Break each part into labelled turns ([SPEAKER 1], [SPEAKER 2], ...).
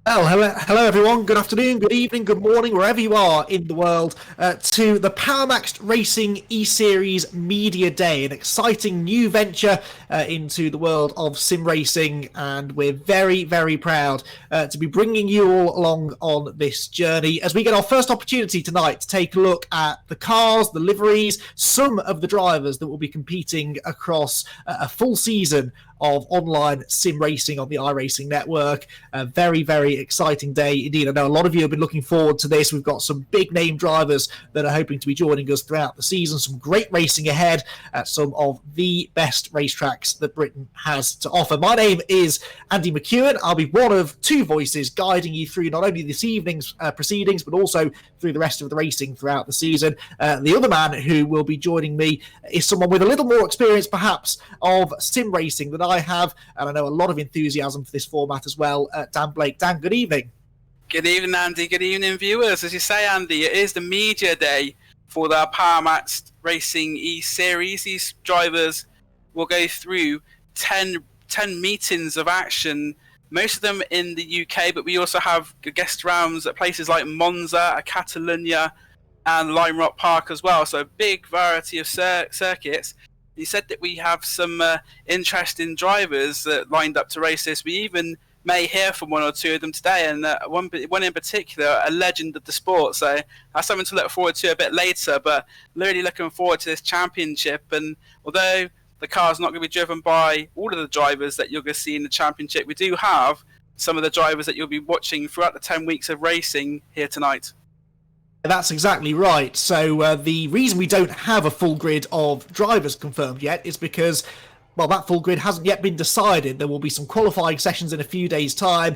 [SPEAKER 1] Well, hello everyone. Good afternoon, good evening, good morning, wherever you are in the world, to the PowerMaxed Racing eSeries Media Day, an exciting new venture into the world of sim racing, and we're very, very proud to be bringing you all along on this journey as we get our first opportunity tonight to take a look at the cars, the liveries, some of the drivers that will be competing across a full season of online sim racing on the iRacing network. A very, very exciting day indeed. I know a lot of you have been looking forward to this. We've got some big name drivers that are hoping to be joining us throughout the season. Some great racing ahead at some of the best racetracks that Britain has to offer. My name is Andy McEwen. I'll be one of two voices guiding you through not only this evening's proceedings, but also through the rest of the racing throughout the season. The other man who will be joining me is someone with a little more experience, perhaps, of sim racing than I have, and I know a lot of enthusiasm for this format as well. Dan Blake. Dan, good evening.
[SPEAKER 2] Good evening, Andy. Good evening, viewers. As you say, Andy, it is the media day for the PowerMaxed Racing eSeries. These drivers will go through 10 meetings of action, most of them in the UK, but we also have guest rounds at places like Monza, Catalonia, and Lime Rock Park as well. So a big variety of circuits. He said that we have some interesting drivers lined up to race this. We even may hear from one or two of them today, and one in particular, a legend of the sport. So that's something to look forward to a bit later, but really looking forward to this championship. And although the car's not going to be driven by all of the drivers that you're going to see in the championship, we do have some of the drivers that you'll be watching throughout the 10 weeks of racing here tonight.
[SPEAKER 1] That's exactly right. So the reason we don't have a full grid of drivers confirmed yet is because, well, that full grid hasn't yet been decided. There will be some qualifying sessions in a few days' time,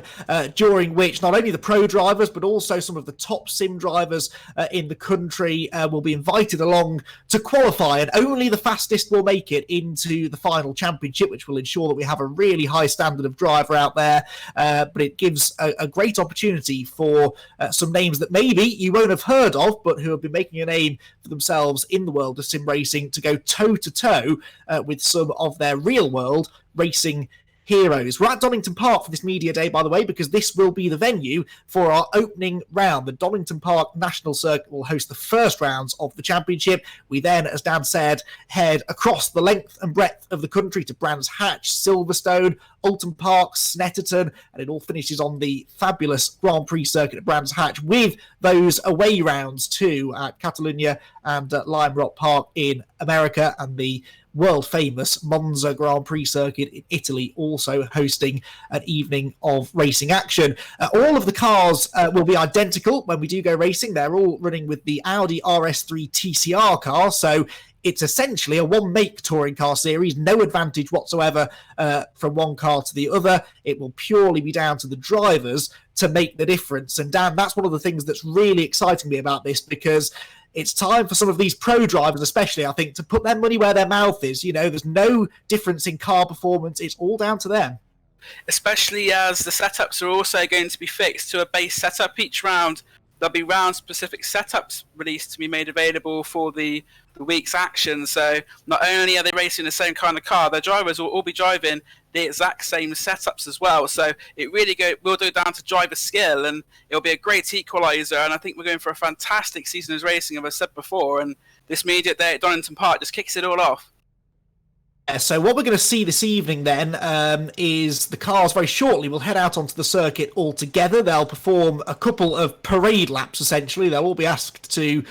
[SPEAKER 1] during which not only the pro drivers, but also some of the top sim drivers in the country will be invited along to qualify, and only the fastest will make it into the final championship, which will ensure that we have a really high standard of driver out there. But it gives a great opportunity for some names that maybe you won't have heard of, but who have been making a name for themselves in the world of sim racing, to go toe-to-toe with some of their real-world racing heroes. We're at Donington Park for this media day, by the way, because this will be the venue for our opening round. The Donington Park National Circuit will host the first rounds of the championship. We then, as Dan said, head across the length and breadth of the country to Brands Hatch, Silverstone, Oulton Park, Snetterton, and it all finishes on the fabulous Grand Prix circuit at Brands Hatch, with those away rounds too at Catalonia and Lime Rock Park in America, and the world-famous Monza Grand Prix circuit in Italy also hosting an evening of racing action. All of the cars will be identical when we do go racing. They're all running with the Audi RS3 TCR car, so it's essentially a one-make touring car series, no advantage whatsoever from one car to the other. It will purely be down to the drivers to make the difference. And Dan, that's one of the things that's really exciting me about this, because it's time for some of these pro drivers, especially, I think, to put their money where their mouth is. You know, there's no difference in car performance. It's all down to them.
[SPEAKER 2] Especially as the setups are also going to be fixed to a base setup each round. There'll be round-specific setups released to be made available for the week's action. So not only are they racing the same kind of car, their drivers will all be driving the exact same setups as well. So it really will go down to driver skill, and it'll be a great equaliser. And I think we're going for a fantastic season of racing, as I said before. And this media day at Donington Park just kicks it all off.
[SPEAKER 1] So what we're going to see this evening then is the cars very shortly will head out onto the circuit all together. They'll perform a couple of parade laps, essentially. They'll all be asked to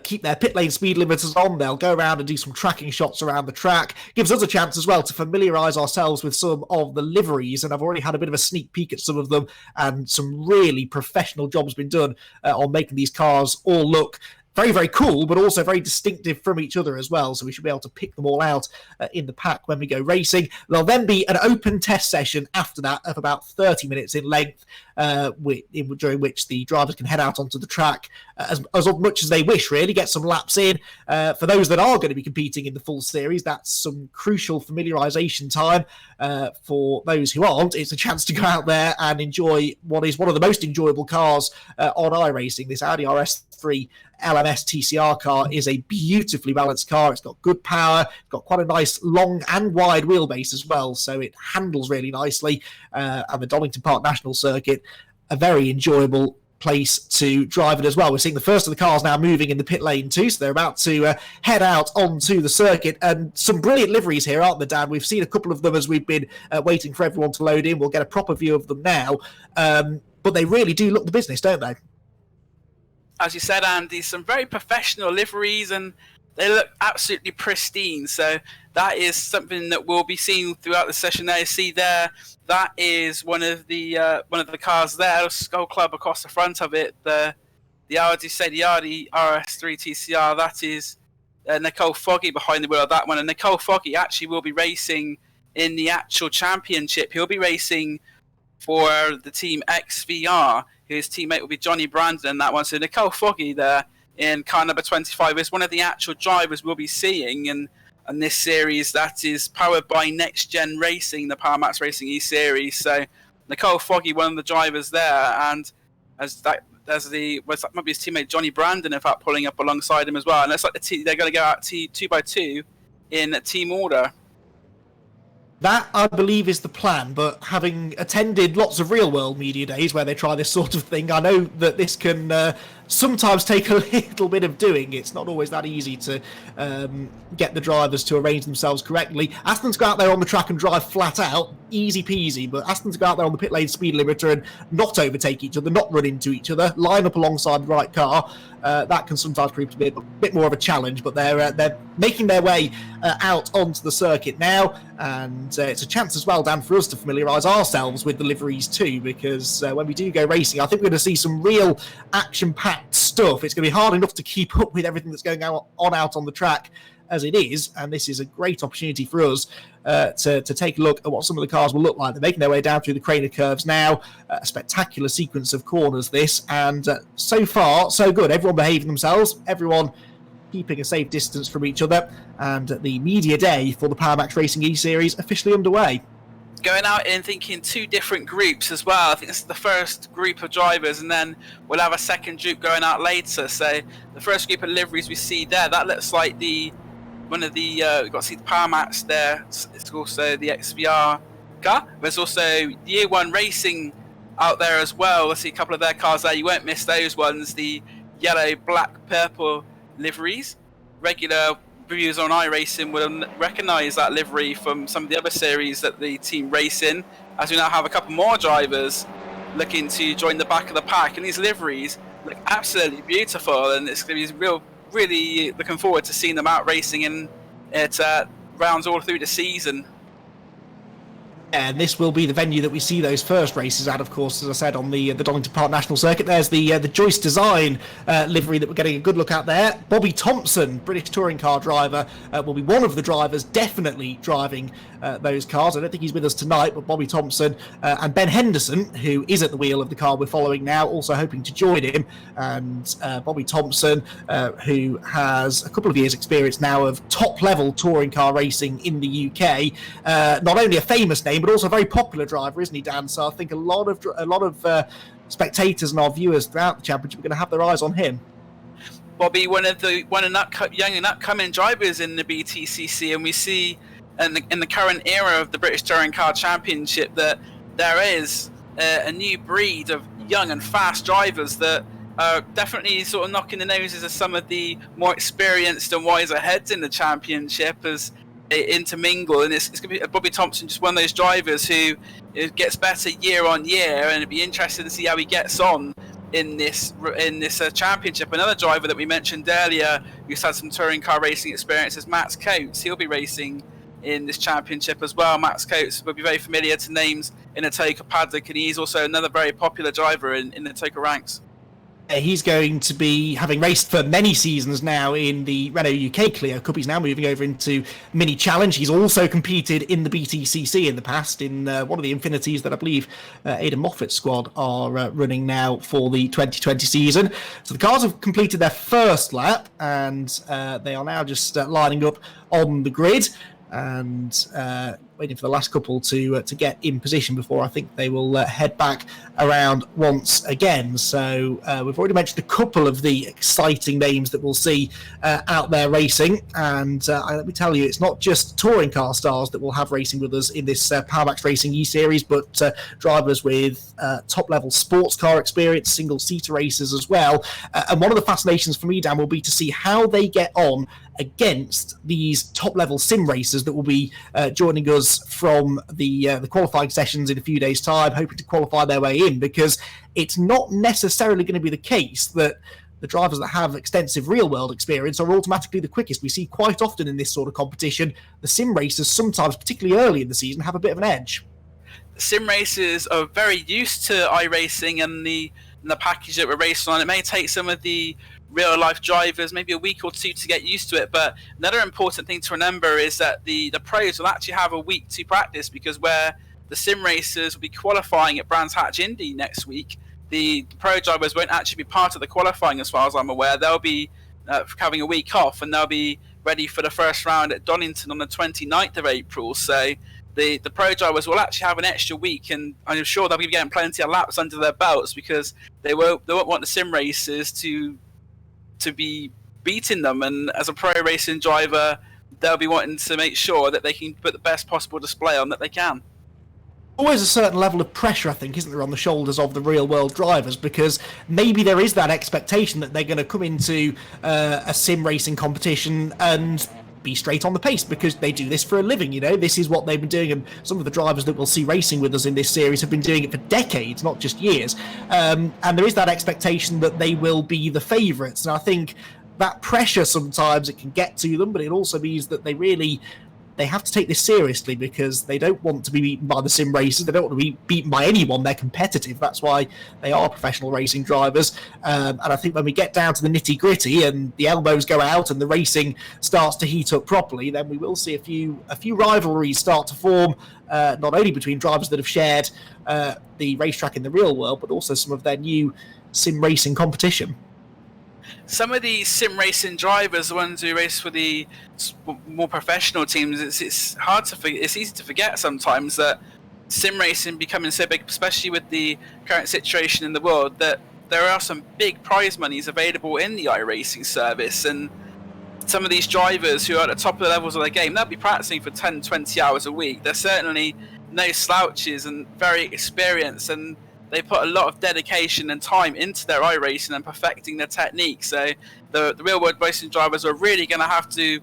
[SPEAKER 1] keep their pit lane speed limiters on. They'll go around and do some tracking shots around the track. Gives us a chance as well to familiarise ourselves with some of the liveries, and I've already had a bit of a sneak peek at some of them, and some really professional jobs been done on making these cars all look very, very cool, but also very distinctive from each other as well. So we should be able to pick them all out in the pack when we go racing. There'll then be an open test session after that of about 30 minutes in length, during which the drivers can head out onto the track as much as they wish, really, get some laps in. For those that are going to be competing in the full series, that's some crucial familiarisation time. For those who aren't, it's a chance to go out there and enjoy what is one of the most enjoyable cars on iRacing. This Audi RS3 LMS TCR car is a beautifully balanced car. It's got good power, it's got quite a nice long and wide wheelbase as well, so it handles really nicely. And the Donington Park National Circuit a very enjoyable place to drive it as well. We're seeing the first of the cars now moving in the pit lane too, so they're about to head out onto the circuit. And some brilliant liveries here, aren't there, Dan? We've seen a couple of them as we've been waiting for everyone to load in. We'll get a proper view of them now, but they really do look the business, don't they?
[SPEAKER 2] As you said, Andy, some very professional liveries, and they look absolutely pristine. So that is something that we'll be seeing throughout the session. There, you see there, that is one of the cars there, Skull Club across the front of it. The Audi RS3 TCR. That is Nicole Foggy behind the wheel of that one. And Nicole Foggy actually will be racing in the actual championship. He'll be racing for the team XVR. His teammate will be Johnny Brandon in that one. So Nicole Foggy there in car number 25 is one of the actual drivers we'll be seeing in this series that is powered by Next Gen Racing, the PowerMaxed Racing eSeries. So Nicole Foggy, one of the drivers there, and might be his teammate Johnny Brandon, in fact, pulling up alongside him as well. And it's like they're going to go out 2 by 2 in team order.
[SPEAKER 1] That, I believe, is the plan, but having attended lots of real-world media days where they try this sort of thing, I know that this can sometimes take a little bit of doing. It's not always that easy to get the drivers to arrange themselves correctly. Ask them to go out there on the track and drive flat out, easy peasy, but ask them to go out there on the pit lane speed limiter and not overtake each other, not run into each other, line up alongside the right car. That can sometimes prove to be a bit more of a challenge, but they're making their way out onto the circuit now, and it's a chance as well, Dan, for us to familiarise ourselves with the liveries too, because when we do go racing, I think we're going to see some real action-packed stuff. It's going to be hard enough to keep up with everything that's going on out on the track as it is, and this is a great opportunity for us to take a look at what some of the cars will look like. They're making their way down through the Craner curves now, a spectacular sequence of corners this, and so far so good. Everyone behaving themselves, everyone keeping a safe distance from each other, and the media day for the PowerMaxed Racing eSeries officially underway.
[SPEAKER 2] Going out in thinking 2 different groups as well. I think this is the first group of drivers, and then we'll have a second group going out later. So the first group of liveries we see there, that looks like we've got to see the PowerMaxed there. It's also the XVR car. There's also Year 1 Racing out there as well. Let's see a couple of their cars there. You won't miss those ones. The yellow, black, purple liveries. Regular reviewers on iRacing will recognise that livery from some of the other series that the team race in, as we now have a couple more drivers looking to join the back of the pack. And these liveries look absolutely beautiful, and it's going to be really looking forward to seeing them out racing in at rounds all through the season.
[SPEAKER 1] And this will be the venue that we see those first races at, of course, as I said, on the Donington Park National Circuit. There's the Joyce Design livery that we're getting a good look at there. Bobby Thompson, British touring car driver, will be one of the drivers definitely driving those cars. I don't think he's with us tonight, but Bobby Thompson and Ben Henderson, who is at the wheel of the car we're following now, also hoping to join him. And Bobby Thompson, who has a couple of years' experience now of top-level touring car racing in the UK. Not only a famous name, but also a very popular driver, isn't he, Dan? So I think a lot of spectators and our viewers throughout the championship are going to have their eyes on him. Bobby,
[SPEAKER 2] one of young and upcoming drivers in the BTCC, and we see in the current era of the British Touring Car Championship that there is a new breed of young and fast drivers that are definitely sort of knocking the noses of some of the more experienced and wiser heads in the championship as they intermingle. And it's going to be Bobby Thompson, just one of those drivers who gets better year on year, and it'd be interesting to see how he gets on in this championship. Another driver that we mentioned earlier who's had some touring car racing experience is Max Coates. He'll be racing in this championship as well. Max Coates will be very familiar to names in the Toka paddock, and he's also another very popular driver in the Toka ranks.
[SPEAKER 1] He's going to be, having raced for many seasons now in the Renault UK Clio Cup, he's now moving over into Mini Challenge. He's also competed in the BTCC in the past in one of the Infinities that I believe Aidan Moffat's squad are running now for the 2020 season. So the cars have completed their first lap, and they are now just lining up on the grid. And waiting for the last couple to get in position before I think they will head back around once again. So we've already mentioned a couple of the exciting names that we'll see out there racing, and let me tell you, it's not just touring car stars that will have racing with us in this PowerMaxed Racing eSeries, but drivers with top-level sports car experience, single-seater races as well. And one of the fascinations for me, Dan, will be to see how they get on against these top-level sim racers that will be joining us from the qualifying sessions in a few days' time, hoping to qualify their way in, because it's not necessarily going to be the case that the drivers that have extensive real-world experience are automatically the quickest. We see quite often in this sort of competition, the sim racers sometimes, particularly early in the season, have a bit of an edge.
[SPEAKER 2] Sim racers are very used to iRacing and the package that we're racing on. It may take some of the real life drivers maybe a week or two to get used to it, but another important thing to remember is that the pros will actually have a week to practice, because where the sim racers will be qualifying at Brands Hatch Indy next week, the pro drivers won't actually be part of the qualifying as far as I'm aware. They'll be having a week off, and they'll be ready for the first round at Donington on the 29th of April. So the pro drivers will actually have an extra week, and I'm sure they'll be getting plenty of laps under their belts, because they won't want the sim racers to be beating them. And as a pro racing driver, they'll be wanting to make sure that they can put the best possible display on that they can.
[SPEAKER 1] Always a certain level of pressure, I think, isn't there, on the shoulders of the real-world drivers, because maybe there is that expectation that they're going to come into a sim racing competition and be straight on the pace, because they do this for a living. You know, this is what they've been doing, and some of the drivers that we'll see racing with us in this series have been doing it for decades, not just years. And there is that expectation that they will be the favourites, and I think that pressure sometimes it can get to them, but it also means that they have to take this seriously, because they don't want to be beaten by the sim racers. They don't want to be beaten by anyone. They're competitive. That's why they are professional racing drivers. And I think when we get down to the nitty gritty and the elbows go out and the racing starts to heat up properly, then we will see a few rivalries start to form, not only between drivers that have shared the racetrack in the real world, but also some of their new sim racing competition.
[SPEAKER 2] Some of the sim racing drivers, the ones who race for the more professional teams, it's hard to forget. It's easy to forget sometimes that sim racing becoming so big, especially with the current situation in the world, that there are some big prize monies available in the iRacing service. And some of these drivers who are at the top of the levels of the game, they'll be practicing for 10, 20 hours a week. They're certainly no slouches and very experienced, and they put a lot of dedication and time into their iRacing and perfecting their technique. So the real world racing drivers are really going to have to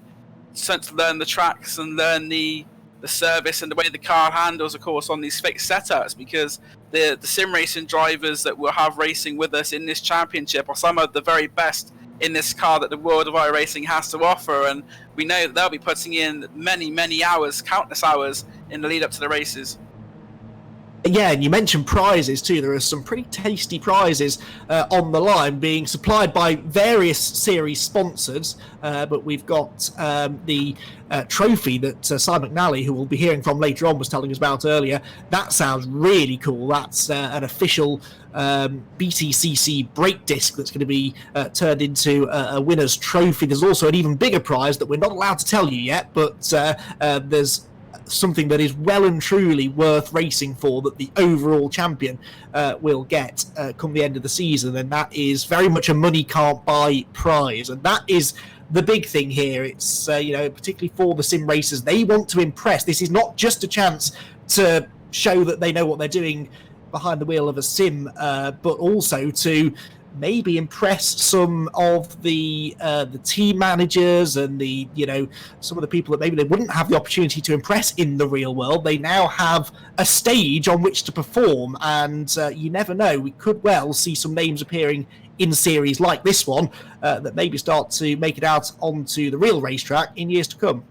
[SPEAKER 2] learn the tracks and learn the service and the way the car handles, of course, on these fixed setups, because the sim racing drivers that will have racing with us in this championship are some of the very best in this car that the world of iRacing has to offer. And we know that they'll be putting in many hours, countless hours in the lead up to the races.
[SPEAKER 1] Yeah, and you mentioned prizes too. There are some pretty tasty prizes on the line being supplied by various series sponsors, but we've got the trophy that Cy McNally, who we'll be hearing from later on, was telling us about earlier. That sounds really cool. That's an official BTCC brake disc that's going to be turned into a winner's trophy. There's also an even bigger prize that we're not allowed to tell you yet, but there's something that is well and truly worth racing for, that the overall champion will get come the end of the season, and that is very much a money can't buy prize. And that is the big thing here. It's particularly for the sim racers, they want to impress. This is not just a chance to show that they know what they're doing behind the wheel of a sim, but also to maybe impress some of the team managers and some of the people that maybe they wouldn't have the opportunity to impress in the real world. They now have a stage on which to perform, and you never know, we could well see some names appearing in series like this one that maybe start to make it out onto the real racetrack in years to come.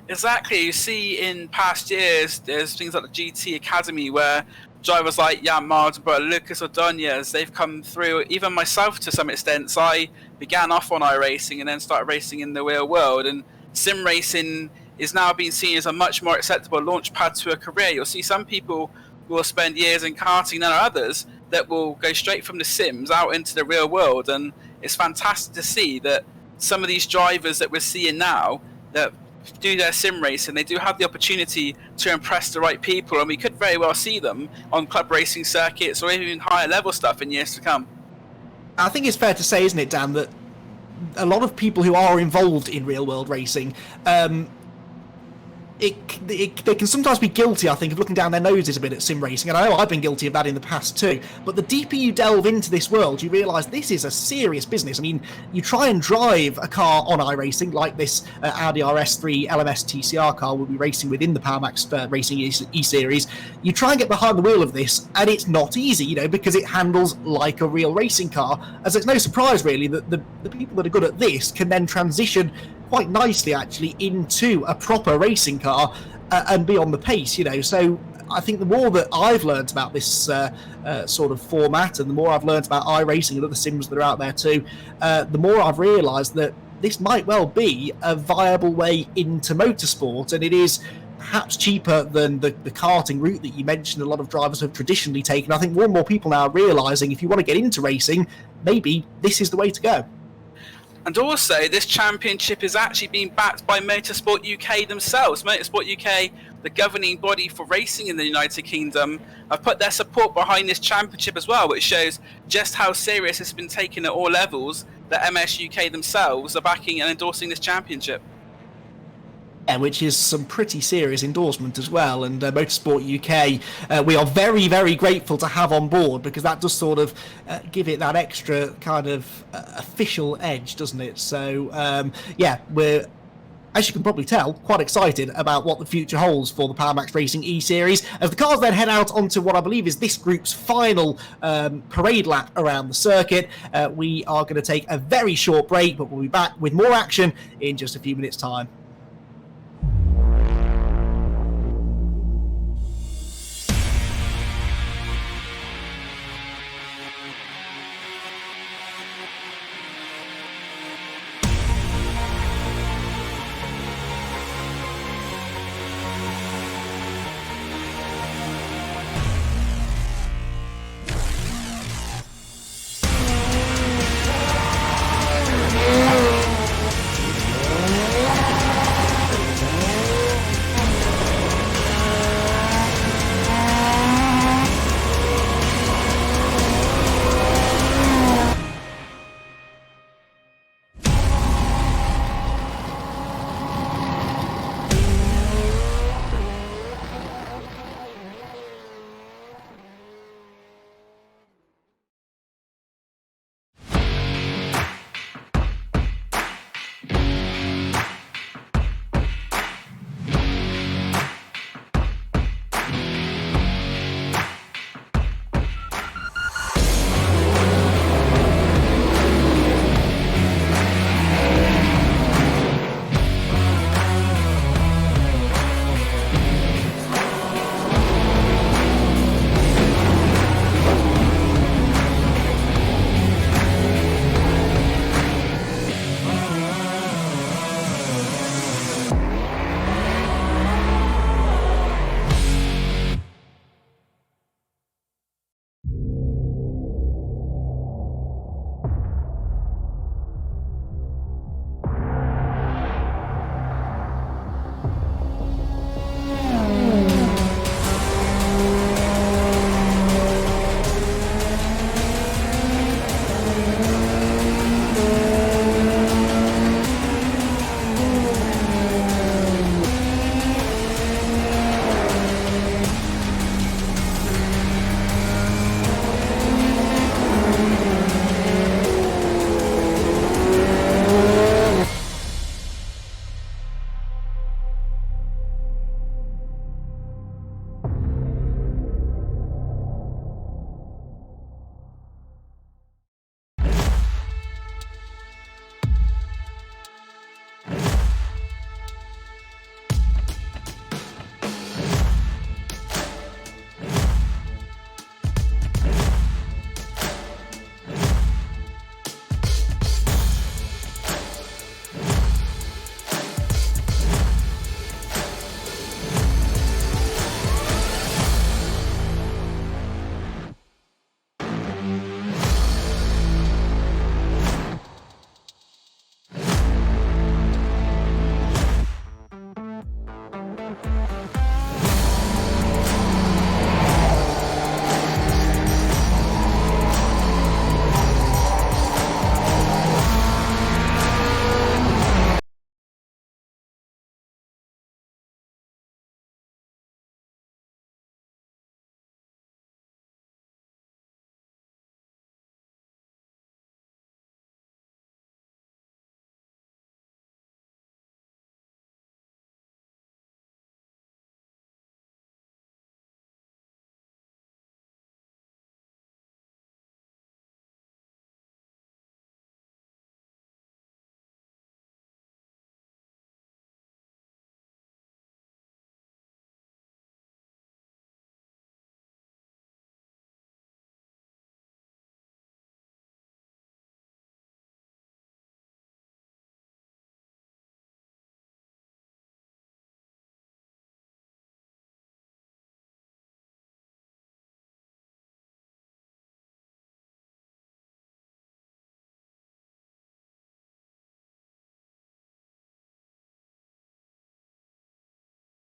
[SPEAKER 2] Exactly. You see in past years, there's things like the GT Academy where drivers like Jan Mardenborough, Lucas Ordonez, they've come through. Even myself, to some extent, so I began off on iRacing and then started racing in the real world. And sim racing is now being seen as a much more acceptable launch pad to a career. You'll see some people who will spend years in karting, and others that will go straight from the sims out into the real world. And it's fantastic to see that some of these drivers that we're seeing now, that do their sim racing, they do have the opportunity to impress the right people, and we could very well see them on club racing circuits or even higher level stuff in years to come.
[SPEAKER 1] I think it's fair to say, isn't it, Dan, that a lot of people who are involved in real world racing, they can sometimes be guilty, I think, of looking down their noses a bit at sim racing, and I know I've been guilty of that in the past too. But the deeper you delve into this world, you realise this is a serious business. I mean, you try and drive a car on iRacing, like this Audi RS3 LMS TCR car we'll be racing within the PowerMaxed Racing eSeries. You try and get behind the wheel of this, and it's not easy, you know, because it handles like a real racing car. As it's no surprise, really, that the people that are good at this can then transition quite nicely actually into a proper racing car and be on the pace, you know. So I think the more that I've learned about this sort of format, and the more I've learned about iRacing and other sims that are out there too, the more I've realised that this might well be a viable way into motorsport, and it is perhaps cheaper than the karting route that you mentioned a lot of drivers have traditionally taken. I think more and more people now are realising if you want to get into racing, maybe this is the way to go.
[SPEAKER 2] And also, this championship is actually being backed by Motorsport UK themselves. Motorsport UK, the governing body for racing in the United Kingdom, have put their support behind this championship as well, which shows just how serious it's been taken at all levels, that MS UK themselves are backing and endorsing this championship.
[SPEAKER 1] Yeah, which is some pretty serious endorsement as well. And Motorsport UK, we are very, very grateful to have on board, because that does sort of give it that extra kind of official edge, doesn't it? So, yeah, we're, as you can probably tell, quite excited about what the future holds for the PowerMaxed Racing E-Series, as the cars then head out onto what I believe is this group's final parade lap around the circuit. We are going to take a very short break, but we'll be back with more action in just a few minutes' time.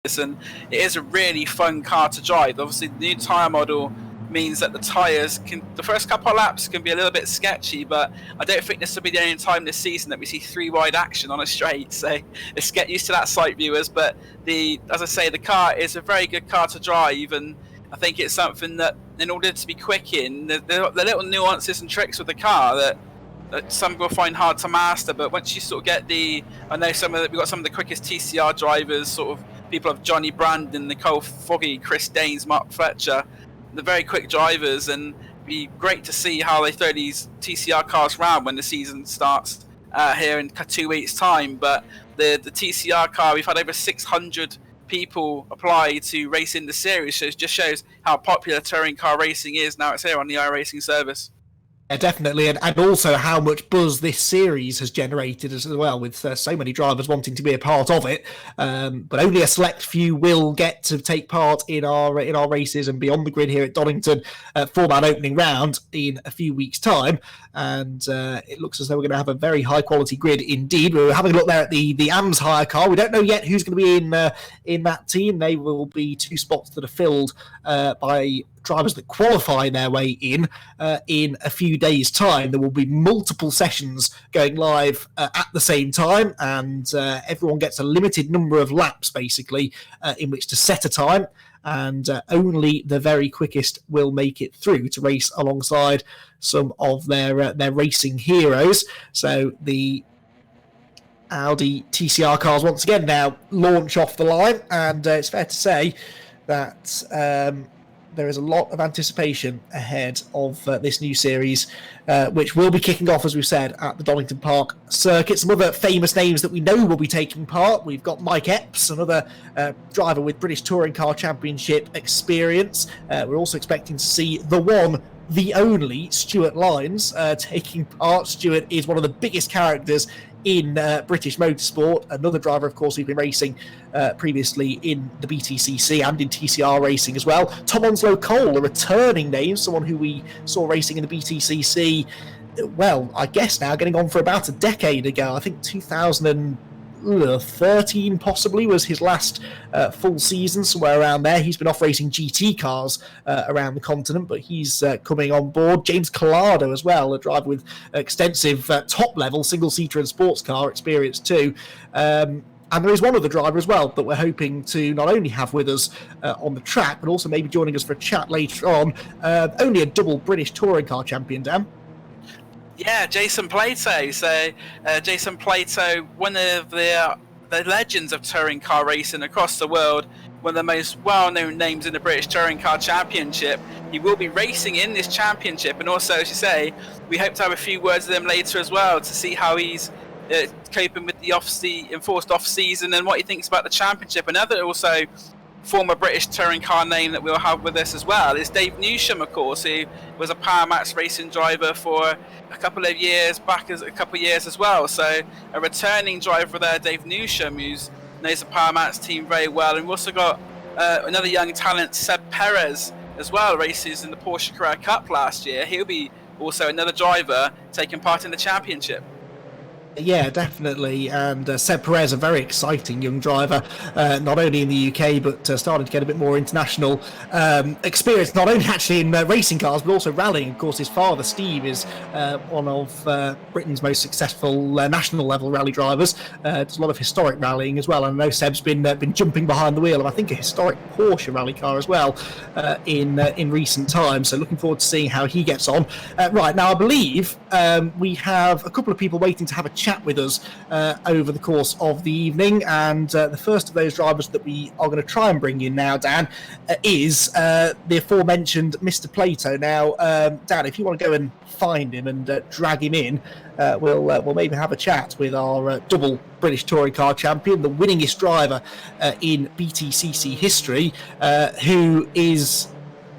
[SPEAKER 2] and it is a really fun car to drive. Obviously, the new tyre model means that the first couple of laps can be a little bit sketchy, but I don't think this will be the only time this season that we see 3 wide action on a straight, so let's get used to that, sight viewers. But as I say, the car is a very good car to drive, and I think it's something that, in order to be quick in, the little nuances and tricks with the car that some people find hard to master, but once you sort of get I know we've got some of the quickest TCR drivers, sort of people of Johnny Brandon, Nicole Foggy, Chris Daines, Mark Fletcher, the very quick drivers, and it'd be great to see how they throw these TCR cars around when the season starts here in 2 weeks' time. But the TCR car, we've had over 600 people apply to race in the series, so it just shows how popular touring car racing is now it's here on the iRacing service.
[SPEAKER 1] Yeah, definitely, and also how much buzz this series has generated as well, with so many drivers wanting to be a part of it. But only a select few will get to take part in our races and be on the grid here at Donington for that opening round in a few weeks' time. And it looks as though we're going to have a very high quality grid indeed. We were having a look there at the AMS hire car. We don't know yet who's going to be in that team. They will be 2 spots that are filled by drivers that qualify their way in a few days' time. There will be multiple sessions going live at the same time, and everyone gets a limited number of laps, basically, in which to set a time, and only the very quickest will make it through to race alongside some of their racing heroes. So the Audi TCR cars once again now launch off the line, and it's fair to say that there is a lot of anticipation ahead of this new series, which will be kicking off, as we've said, at the Donington Park circuit. Some other famous names that we know will be taking part. We've got Mike Epps, another driver with British Touring Car Championship experience. We're also expecting to see the one, the only Stuart Lyons taking part. Stuart is one of the biggest characters in British motorsport. Another driver, of course, who's been racing previously in the BTCC and in TCR racing as well. Tom Onslow Cole, a returning name, someone who we saw racing in the BTCC, well, I guess now getting on for about a decade ago. I think 2013 possibly was his last full season, somewhere around there. He's been off racing GT cars around the continent, but he's coming on board. James Collado as well, a driver with extensive top-level single-seater and sports car experience too. And there is one other driver as well that we're hoping to not only have with us on the track, but also maybe joining us for a chat later on. Only a double British touring car champion, Dan.
[SPEAKER 2] Yeah, Jason Plato. So Jason Plato, one of the legends of touring car racing across the world, one of the most well-known names in the British Touring Car Championship. He will be racing in this championship, and also, as you say, we hope to have a few words with him later as well to see how he's coping with the enforced off-season and what he thinks about the championship. Another also former British touring car name that we'll have with us as well is Dave Newsham, of course, who was a PowerMaxed Racing driver for a couple of years as well. So a returning driver there, Dave Newsham, who knows the PowerMaxed team very well. And we've also got another young talent, Seb Perez, as well, races in the Porsche Carrera Cup last year. He'll be also another driver taking part in the championship.
[SPEAKER 1] Yeah, definitely. And Seb Perez, a very exciting young driver, not only in the UK, but starting to get a bit more international experience, not only actually in racing cars, but also rallying. Of course, his father, Steve, is one of Britain's most successful national level rally drivers. Does a lot of historic rallying as well. And I know Seb's been jumping behind the wheel of, I think, a historic Porsche rally car as well in recent times. So looking forward to seeing how he gets on. Right, now I believe we have a couple of people waiting to have a chat with us over the course of the evening, and the first of those drivers that we are going to try and bring in now, Dan, is the aforementioned Mr. Plato. Now, Dan, if you want to go and find him and drag him in, we'll maybe have a chat with our double British touring car champion, the winningest driver in BTCC history, who is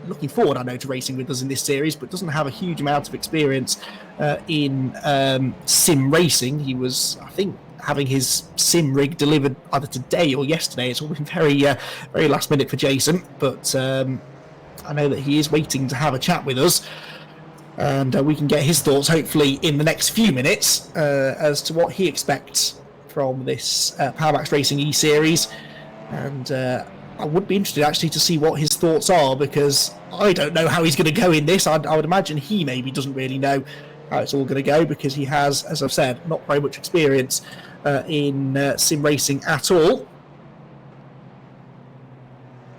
[SPEAKER 1] looking forward, I know, to racing with us in this series, but doesn't have a huge amount of experience in sim racing. He was, I think, having his sim rig delivered either today or yesterday. It's all been very last minute for Jason, but I know that he is waiting to have a chat with us, and we can get his thoughts hopefully in the next few minutes as to what he expects from this PowerMaxed Racing eSeries. And I would be interested actually to see what his thoughts are, because I don't know how he's going to go in this. I would imagine he maybe doesn't really know how it's all going to go, because he has, as I've said, not very much experience in sim racing at all.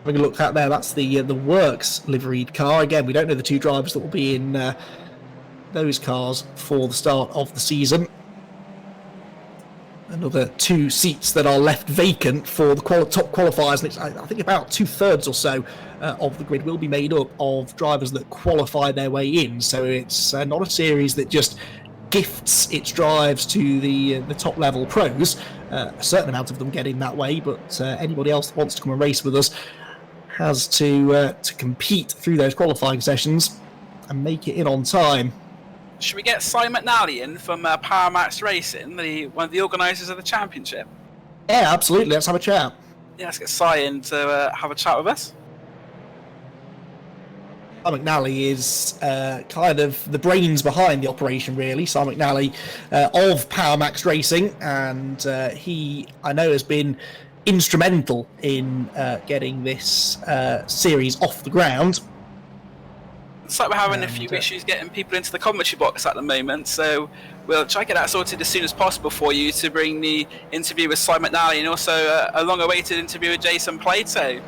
[SPEAKER 1] Having a look at there, that's the Works liveried car. Again, we don't know the two drivers that will be in those cars for the start of the season. Another 2 seats that are left vacant for the top qualifiers, and it's, I think about 2/3 or so of the grid will be made up of drivers that qualify their way in. So it's not a series that just gifts its drives to the top level pros. A certain amount of them get in that way, but anybody else that wants to come and race with us has to compete through those qualifying sessions and make it in on time.
[SPEAKER 2] Should we get Cy McNally in from PowerMaxed Racing, one of the organisers of the championship?
[SPEAKER 1] Yeah, absolutely. Let's have a chat.
[SPEAKER 2] Yeah, let's get Cy in to have a chat with us.
[SPEAKER 1] Cy McNally is kind of the brains behind the operation, really. Cy McNally of PowerMaxed Racing, and he, I know, has been instrumental in getting this series off the ground.
[SPEAKER 2] It's like we're having a few issues getting people into the commentary box at the moment, so we'll try to get that sorted as soon as possible for you to bring the interview with Cy McNally and also a long-awaited interview with Jason Plato.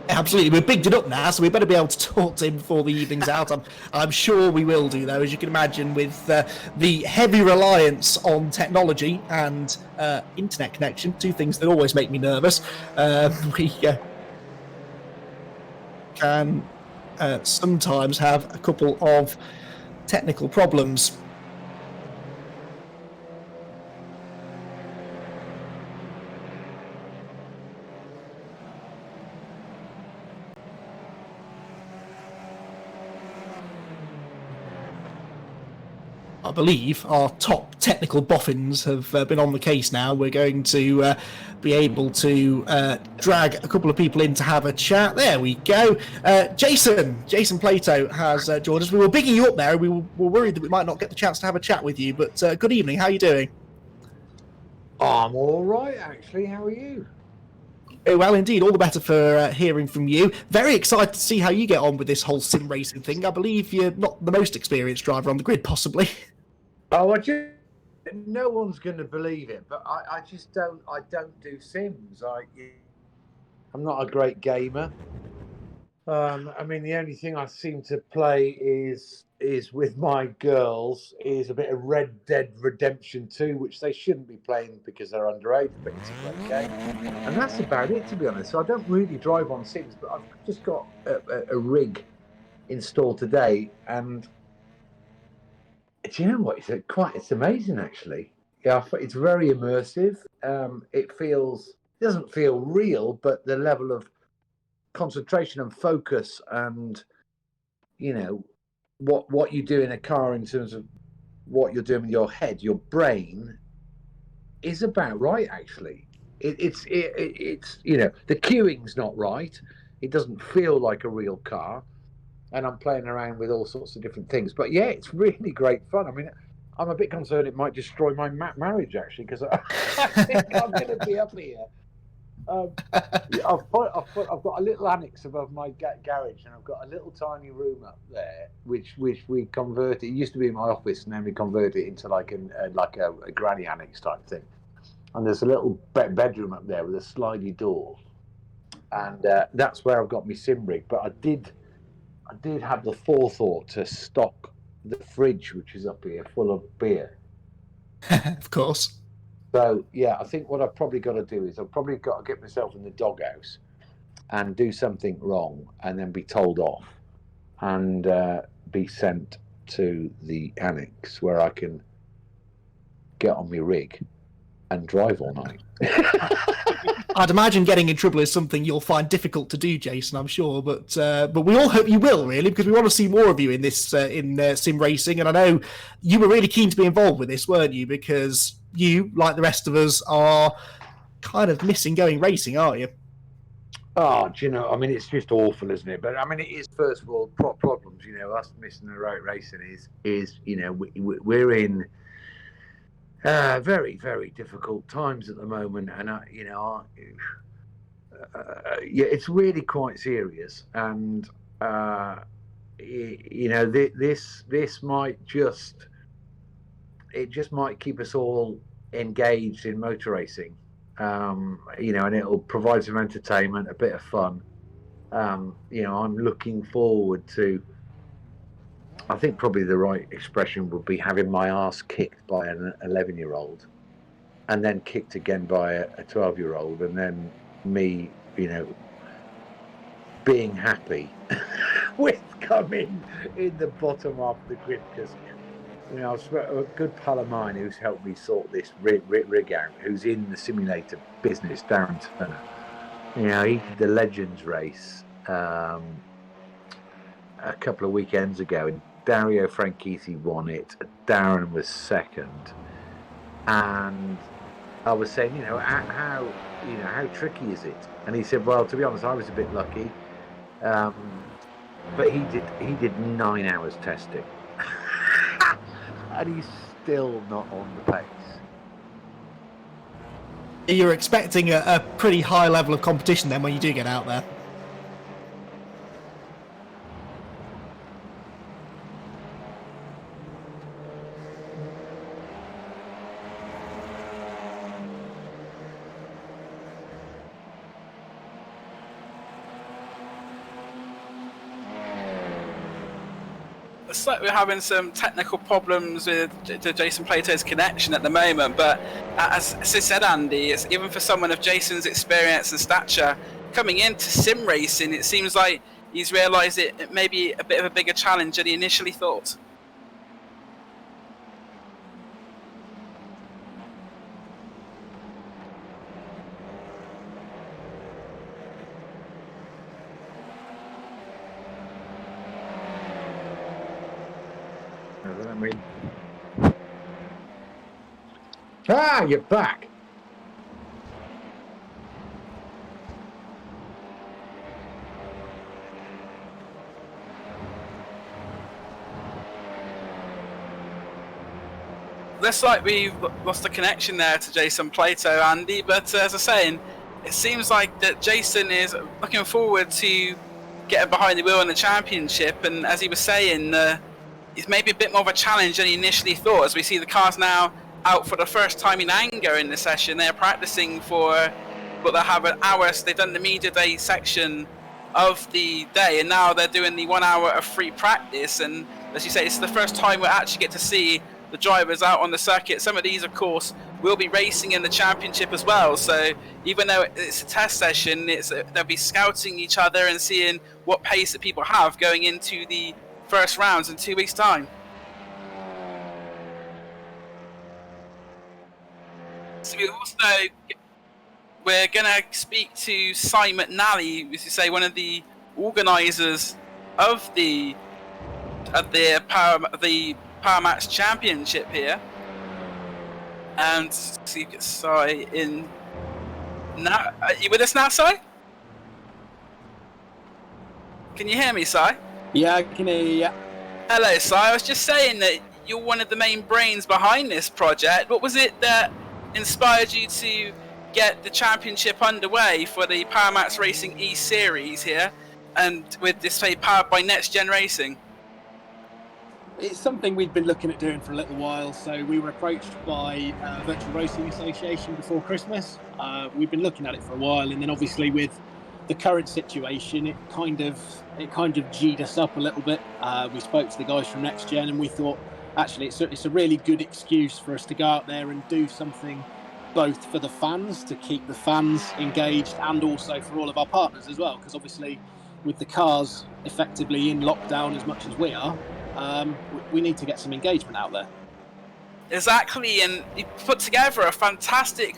[SPEAKER 1] Absolutely, we've bigged it up now, so we better be able to talk to him before the evening's out. I'm sure we will do, though, as you can imagine, with the heavy reliance on technology and internet connection, 2 things that always make me nervous. We can sometimes have a couple of technical problems. I believe our top technical boffins have been on the case now. We're going to be able to drag a couple of people in to have a chat. There we go. Jason Plato has joined us. We were bigging you up there. We were worried that we might not get the chance to have a chat with you, but good evening. How are you doing?
[SPEAKER 3] I'm all right, actually. How are you?
[SPEAKER 1] Well, indeed. All the better for hearing from you. Very excited to see how you get on with this whole sim racing thing. I believe you're not the most experienced driver on the grid, possibly.
[SPEAKER 3] Oh, no one's going to believe it, but I just don't. I don't do sims. I'm not a great gamer. I mean, the only thing I seem to play is with my girls is a bit of Red Dead Redemption 2, which they shouldn't be playing because they're underage, but it's a great game. And that's about it, to be honest. So I don't really drive on sims, but I've just got a rig installed today, and do you know what? It's amazing, actually. Yeah, it's very immersive. It doesn't feel real, but the level of concentration and focus, and what you do in a car in terms of what you're doing with your head, your brain, is about right. Actually, it's the queuing's not right. It doesn't feel like a real car. And I'm playing around with all sorts of different things. But yeah, it's really great fun. I mean, I'm a bit concerned it might destroy my marriage, actually, because I think I'm going to be up here. I've got a little annex above my garage, and I've got a little tiny room up there, which we converted. It used to be in my office, and then we converted it into like a granny annex type thing. And there's a little bedroom up there with a slidey door, and that's where I've got my sim rig. But I did have the forethought to stock the fridge, which is up here, full of beer.
[SPEAKER 1] Of course.
[SPEAKER 3] So, yeah, I think what I've probably got to do is I've probably got to get myself in the doghouse and do something wrong and then be told off and be sent to the annex where I can get on my rig and drive all night.
[SPEAKER 1] I'd imagine getting in trouble is something you'll find difficult to do, Jason, I'm sure, but we all hope you will, really, because we want to see more of you in this in sim racing. And I know you were really keen to be involved with this, weren't you? Because you, like the rest of us, are kind of missing going racing, aren't you?
[SPEAKER 3] Oh, do you know, I mean, it's just awful, isn't it? But I mean, it is, first of all, problems, us missing the road racing is we're in very, very difficult times at the moment, and yeah, it's really quite serious, and this might just might keep us all engaged in motor racing, and it'll provide some entertainment, a bit of fun. I'm looking forward to. I think probably the right expression would be having my ass kicked by an 11-year-old, and then kicked again by a 12-year-old, and then me, being happy with coming in the bottom half of the grid, because a good pal of mine who's helped me sort this rig out, who's in the simulator business, Darren Turner. He did the Legends race a couple of weekends ago, and Dario Franchitti won it. Darren was second, and I was saying, how tricky is it? And he said, well, to be honest, I was a bit lucky, but he did 9 hours testing, and he's still not on the pace.
[SPEAKER 1] You're expecting a pretty high level of competition then when you do get out there.
[SPEAKER 2] It's like we're having some technical problems with Jason Plato's connection at the moment, but as I said, Andy, it's even for someone of Jason's experience and stature coming into sim racing, it seems like he's realised it may be a bit of a bigger challenge than he initially thought.
[SPEAKER 3] You're back.
[SPEAKER 2] Looks like we've lost the connection there to Jason Plato, Andy, but as I was saying, it seems like that Jason is looking forward to getting behind the wheel in the championship, and as he was saying, it's maybe a bit more of a challenge than he initially thought, as we see the cars now out for the first time in anger in the session. They're practicing for, but they have an hour, so they've done the media day section of the day, and now they're doing the 1 hour of free practice, and as you say, it's the first time we actually get to see the drivers out on the circuit. Some of these, of course, will be racing in the championship as well, so even though it's a test session, they'll be scouting each other and seeing what pace that people have going into the first rounds in 2 weeks' time. So we're going to speak to Si McNally, as you say, one of the organisers of the PowerMaxed Championship here, and see you get Si in now. Are you with us now, Si? Can you hear me, Si?
[SPEAKER 4] Yeah, I can hear you. Yeah.
[SPEAKER 2] Hello, Si. I was just saying that you're one of the main brains behind this project. What was it that inspired you to get the championship underway for the PowerMaxed Racing eSeries here, and with this powered by Next Gen Racing?
[SPEAKER 4] It's something we'd been looking at doing for a little while. So we were approached by Virtual Racing Association before Christmas. We've been looking at it for a while, and then obviously with the current situation, it kind of G'd us up a little bit. We spoke to the guys from Next Gen, and we thought, actually, it's a really good excuse for us to go out there and do something both for the fans, to keep the fans engaged, and also for all of our partners as well, because obviously with the cars effectively in lockdown as much as we are, we need to get some engagement out there.
[SPEAKER 2] Exactly, and you put together a fantastic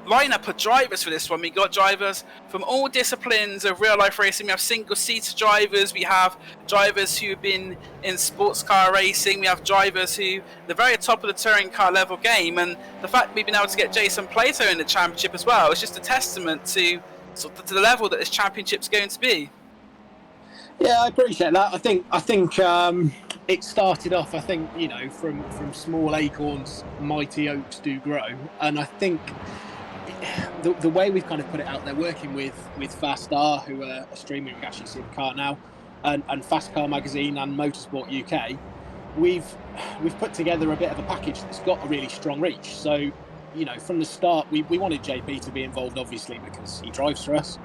[SPEAKER 2] lineup of drivers for this one. We got drivers from all disciplines of real life racing. We have single-seater drivers, we have drivers who've been in sports car racing, we have drivers who the very top of the touring car level game, and the fact we've been able to get Jason Plato in the championship as well is just a testament to the level that this championship's going to be.
[SPEAKER 4] Yeah, I appreciate that. I think it started off, from small acorns, mighty oaks do grow, and I think the way we've kind of put it out there, working with Fast R, who are a streamer, you can actually see the car now, and Fast Car Magazine and Motorsport UK, we've put together a bit of a package that's got a really strong reach. So, from the start, we wanted JP to be involved, obviously, because he drives for us.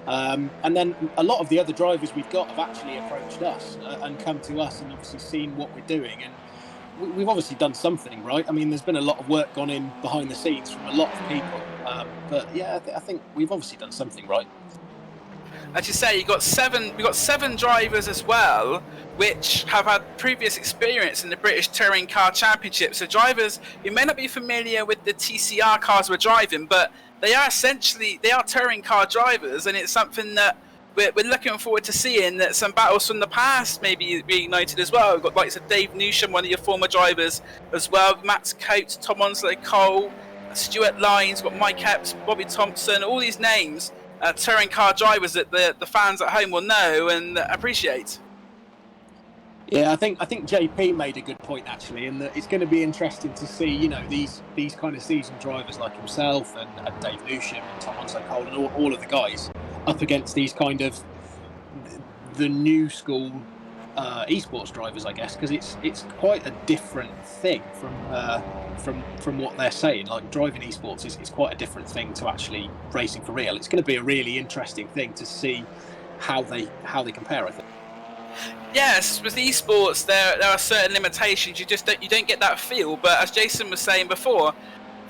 [SPEAKER 4] And then a lot of the other drivers we've got have actually approached us and come to us and obviously seen what we're doing. And we've obviously done something right. I mean, there's been a lot of work gone in behind the scenes from a lot of people. But yeah, I think we've obviously done something right.
[SPEAKER 2] As you say, we've got seven drivers as well, which have had previous experience in the British Touring Car Championship. So drivers who may not be familiar with the TCR cars we're driving, but they are touring car drivers, and it's something that we're looking forward to seeing that some battles from the past may be reignited as well. We've got likes of Dave Newsham, one of your former drivers as well, Matt Coates, Tom Onslow Cole, Stuart Lyons, got Mike Epps, Bobby Thompson, all these names, touring car drivers that the fans at home will know and appreciate.
[SPEAKER 4] Yeah, I think JP made a good point actually, and that it's going to be interesting to see, these kind of seasoned drivers like himself and Dave Newsham and Tom Onslow Cole and all of the guys up against these kind of the new school esports drivers, I guess, because it's quite a different thing from what they're saying. Like, driving esports is quite a different thing to actually racing for real. It's going to be a really interesting thing to see how they compare, I think.
[SPEAKER 2] Yes, with esports there are certain limitations. You don't get that feel. But as Jason was saying before,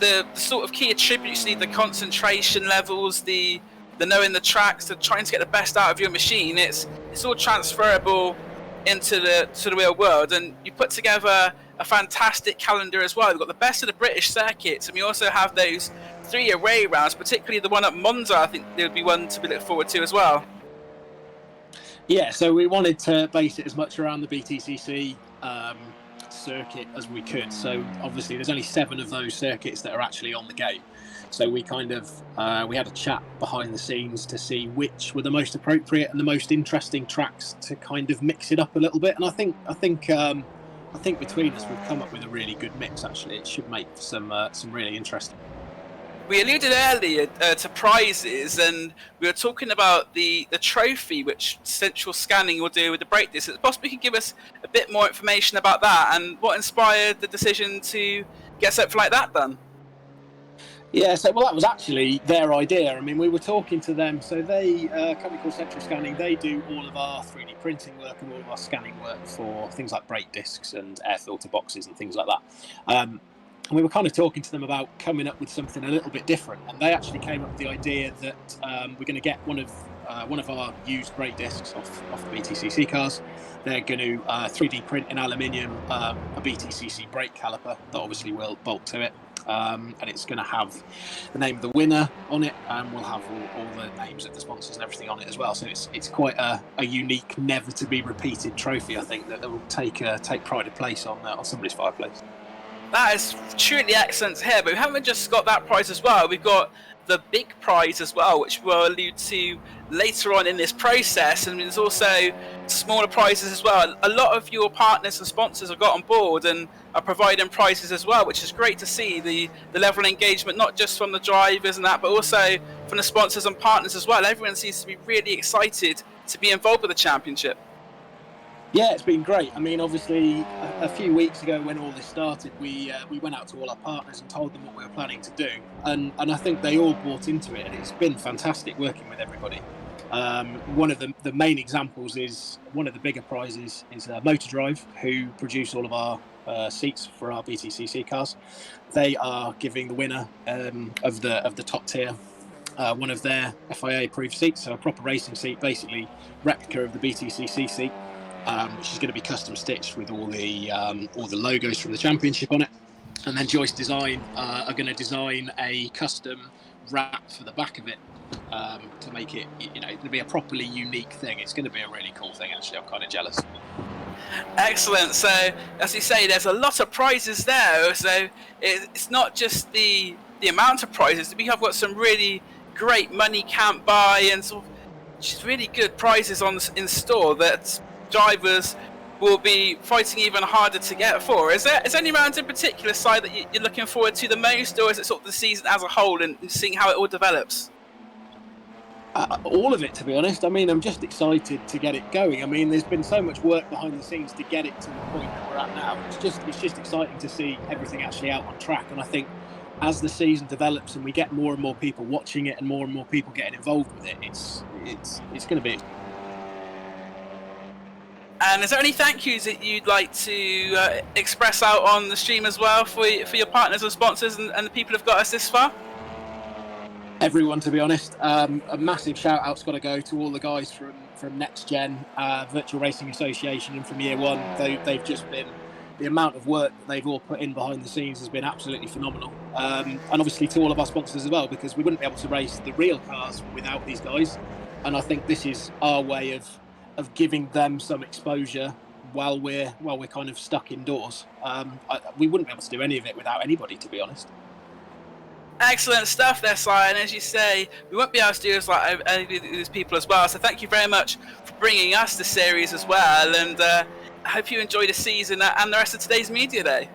[SPEAKER 2] the sort of key attributes you need, the concentration levels, the knowing the tracks, the trying to get the best out of your machine. It's all transferable into the real world, and you put together a fantastic calendar as well. We've got the best of the British circuits, and we also have those 3 away rounds, particularly the one at Monza. I think there would be one to be looked forward to as well.
[SPEAKER 4] Yeah, so we wanted to base it as much around the BTCC circuit as we could. So obviously there's only 7 of those circuits that are actually on the game. So we kind of we had a chat behind the scenes to see which were the most appropriate and the most interesting tracks to kind of mix it up a little bit. And I think between us we've come up with a really good mix. Actually, it should make for some really interesting.
[SPEAKER 2] We alluded earlier to prizes, and we were talking about the trophy which Central Scanning will do with the brake disc. Possibly you can give us a bit more information about that and what inspired the decision to get something like that done.
[SPEAKER 4] Yeah, so that was actually their idea. I mean, we were talking to them. So they, a company called Central Scanning, they do all of our 3D printing work and all of our scanning work for things like brake discs and air filter boxes and things like that. And we were kind of talking to them about coming up with something a little bit different. And they actually came up with the idea that we're going to get one of our used brake discs off the BTCC cars. They're going to 3D print in aluminium a BTCC brake caliper that obviously will bolt to it. And it's going to have the name of the winner on it, and we'll have all the names of the sponsors and everything on it as well. So it's quite a unique, never to be repeated trophy. I think that will take pride of place on somebody's fireplace.
[SPEAKER 2] That is truly excellent to hear. But we haven't just got that prize as well. We've got the big prize as well, which we'll allude to later on in this process, and there's also smaller prizes as well. A lot of your partners and sponsors have got on board and are providing prizes as well, which is great to see the level of engagement, not just from the drivers and that, but also from the sponsors and partners as well. Everyone seems to be really excited to be involved with the championship.
[SPEAKER 4] Yeah, it's been great. I mean, obviously, a few weeks ago when all this started, we went out to all our partners and told them what we were planning to do, and I think they all bought into it, and it's been fantastic working with everybody. One of the main examples is one of the bigger prizes is Motor Drive, who produce all of our seats for our BTCC cars. They are giving the winner of the top tier one of their FIA approved seats, so a proper racing seat, basically replica of the BTCC seat. Which is going to be custom stitched with all the logos from the championship on it, and then Joyce Design are going to design a custom wrap for the back of it to make it, to be a properly unique thing. It's going to be a really cool thing. Actually, I'm kind of jealous.
[SPEAKER 2] Excellent. So, as you say, there's a lot of prizes there. So it's not just the amount of prizes. We have got some really great money can't buy and sort of just really good prizes in store that drivers will be fighting even harder to get for. Is there any round in particular side that you're looking forward to the most, or is it sort of the season as a whole and seeing how it all develops?
[SPEAKER 4] All of it, to be honest. I mean, I'm just excited to get it going. I mean, there's been so much work behind the scenes to get it to the point that we're at now. It's just exciting to see everything actually out on track. And I think as the season develops and we get more and more people watching it and more people getting involved with it, it's going to be.
[SPEAKER 2] And is there any thank yous that you'd like to express out on the stream as well for your partners and sponsors and the people who've got us this far?
[SPEAKER 4] Everyone, to be honest. A massive shout out's got to go to all the guys from Next Gen, Virtual Racing Association, and from Year One. They've just been, the amount of work that they've all put in behind the scenes has been absolutely phenomenal. And obviously to all of our sponsors as well, because we wouldn't be able to race the real cars without these guys. And I think this is our way of giving them some exposure while we're kind of stuck indoors. We wouldn't be able to do any of it without anybody, to be honest.
[SPEAKER 2] Excellent stuff there, Si, and as you say, we won't be able to do this like any of these people as well, so thank you very much for bringing us the series as well, and I hope you enjoy the season and the rest of today's media day.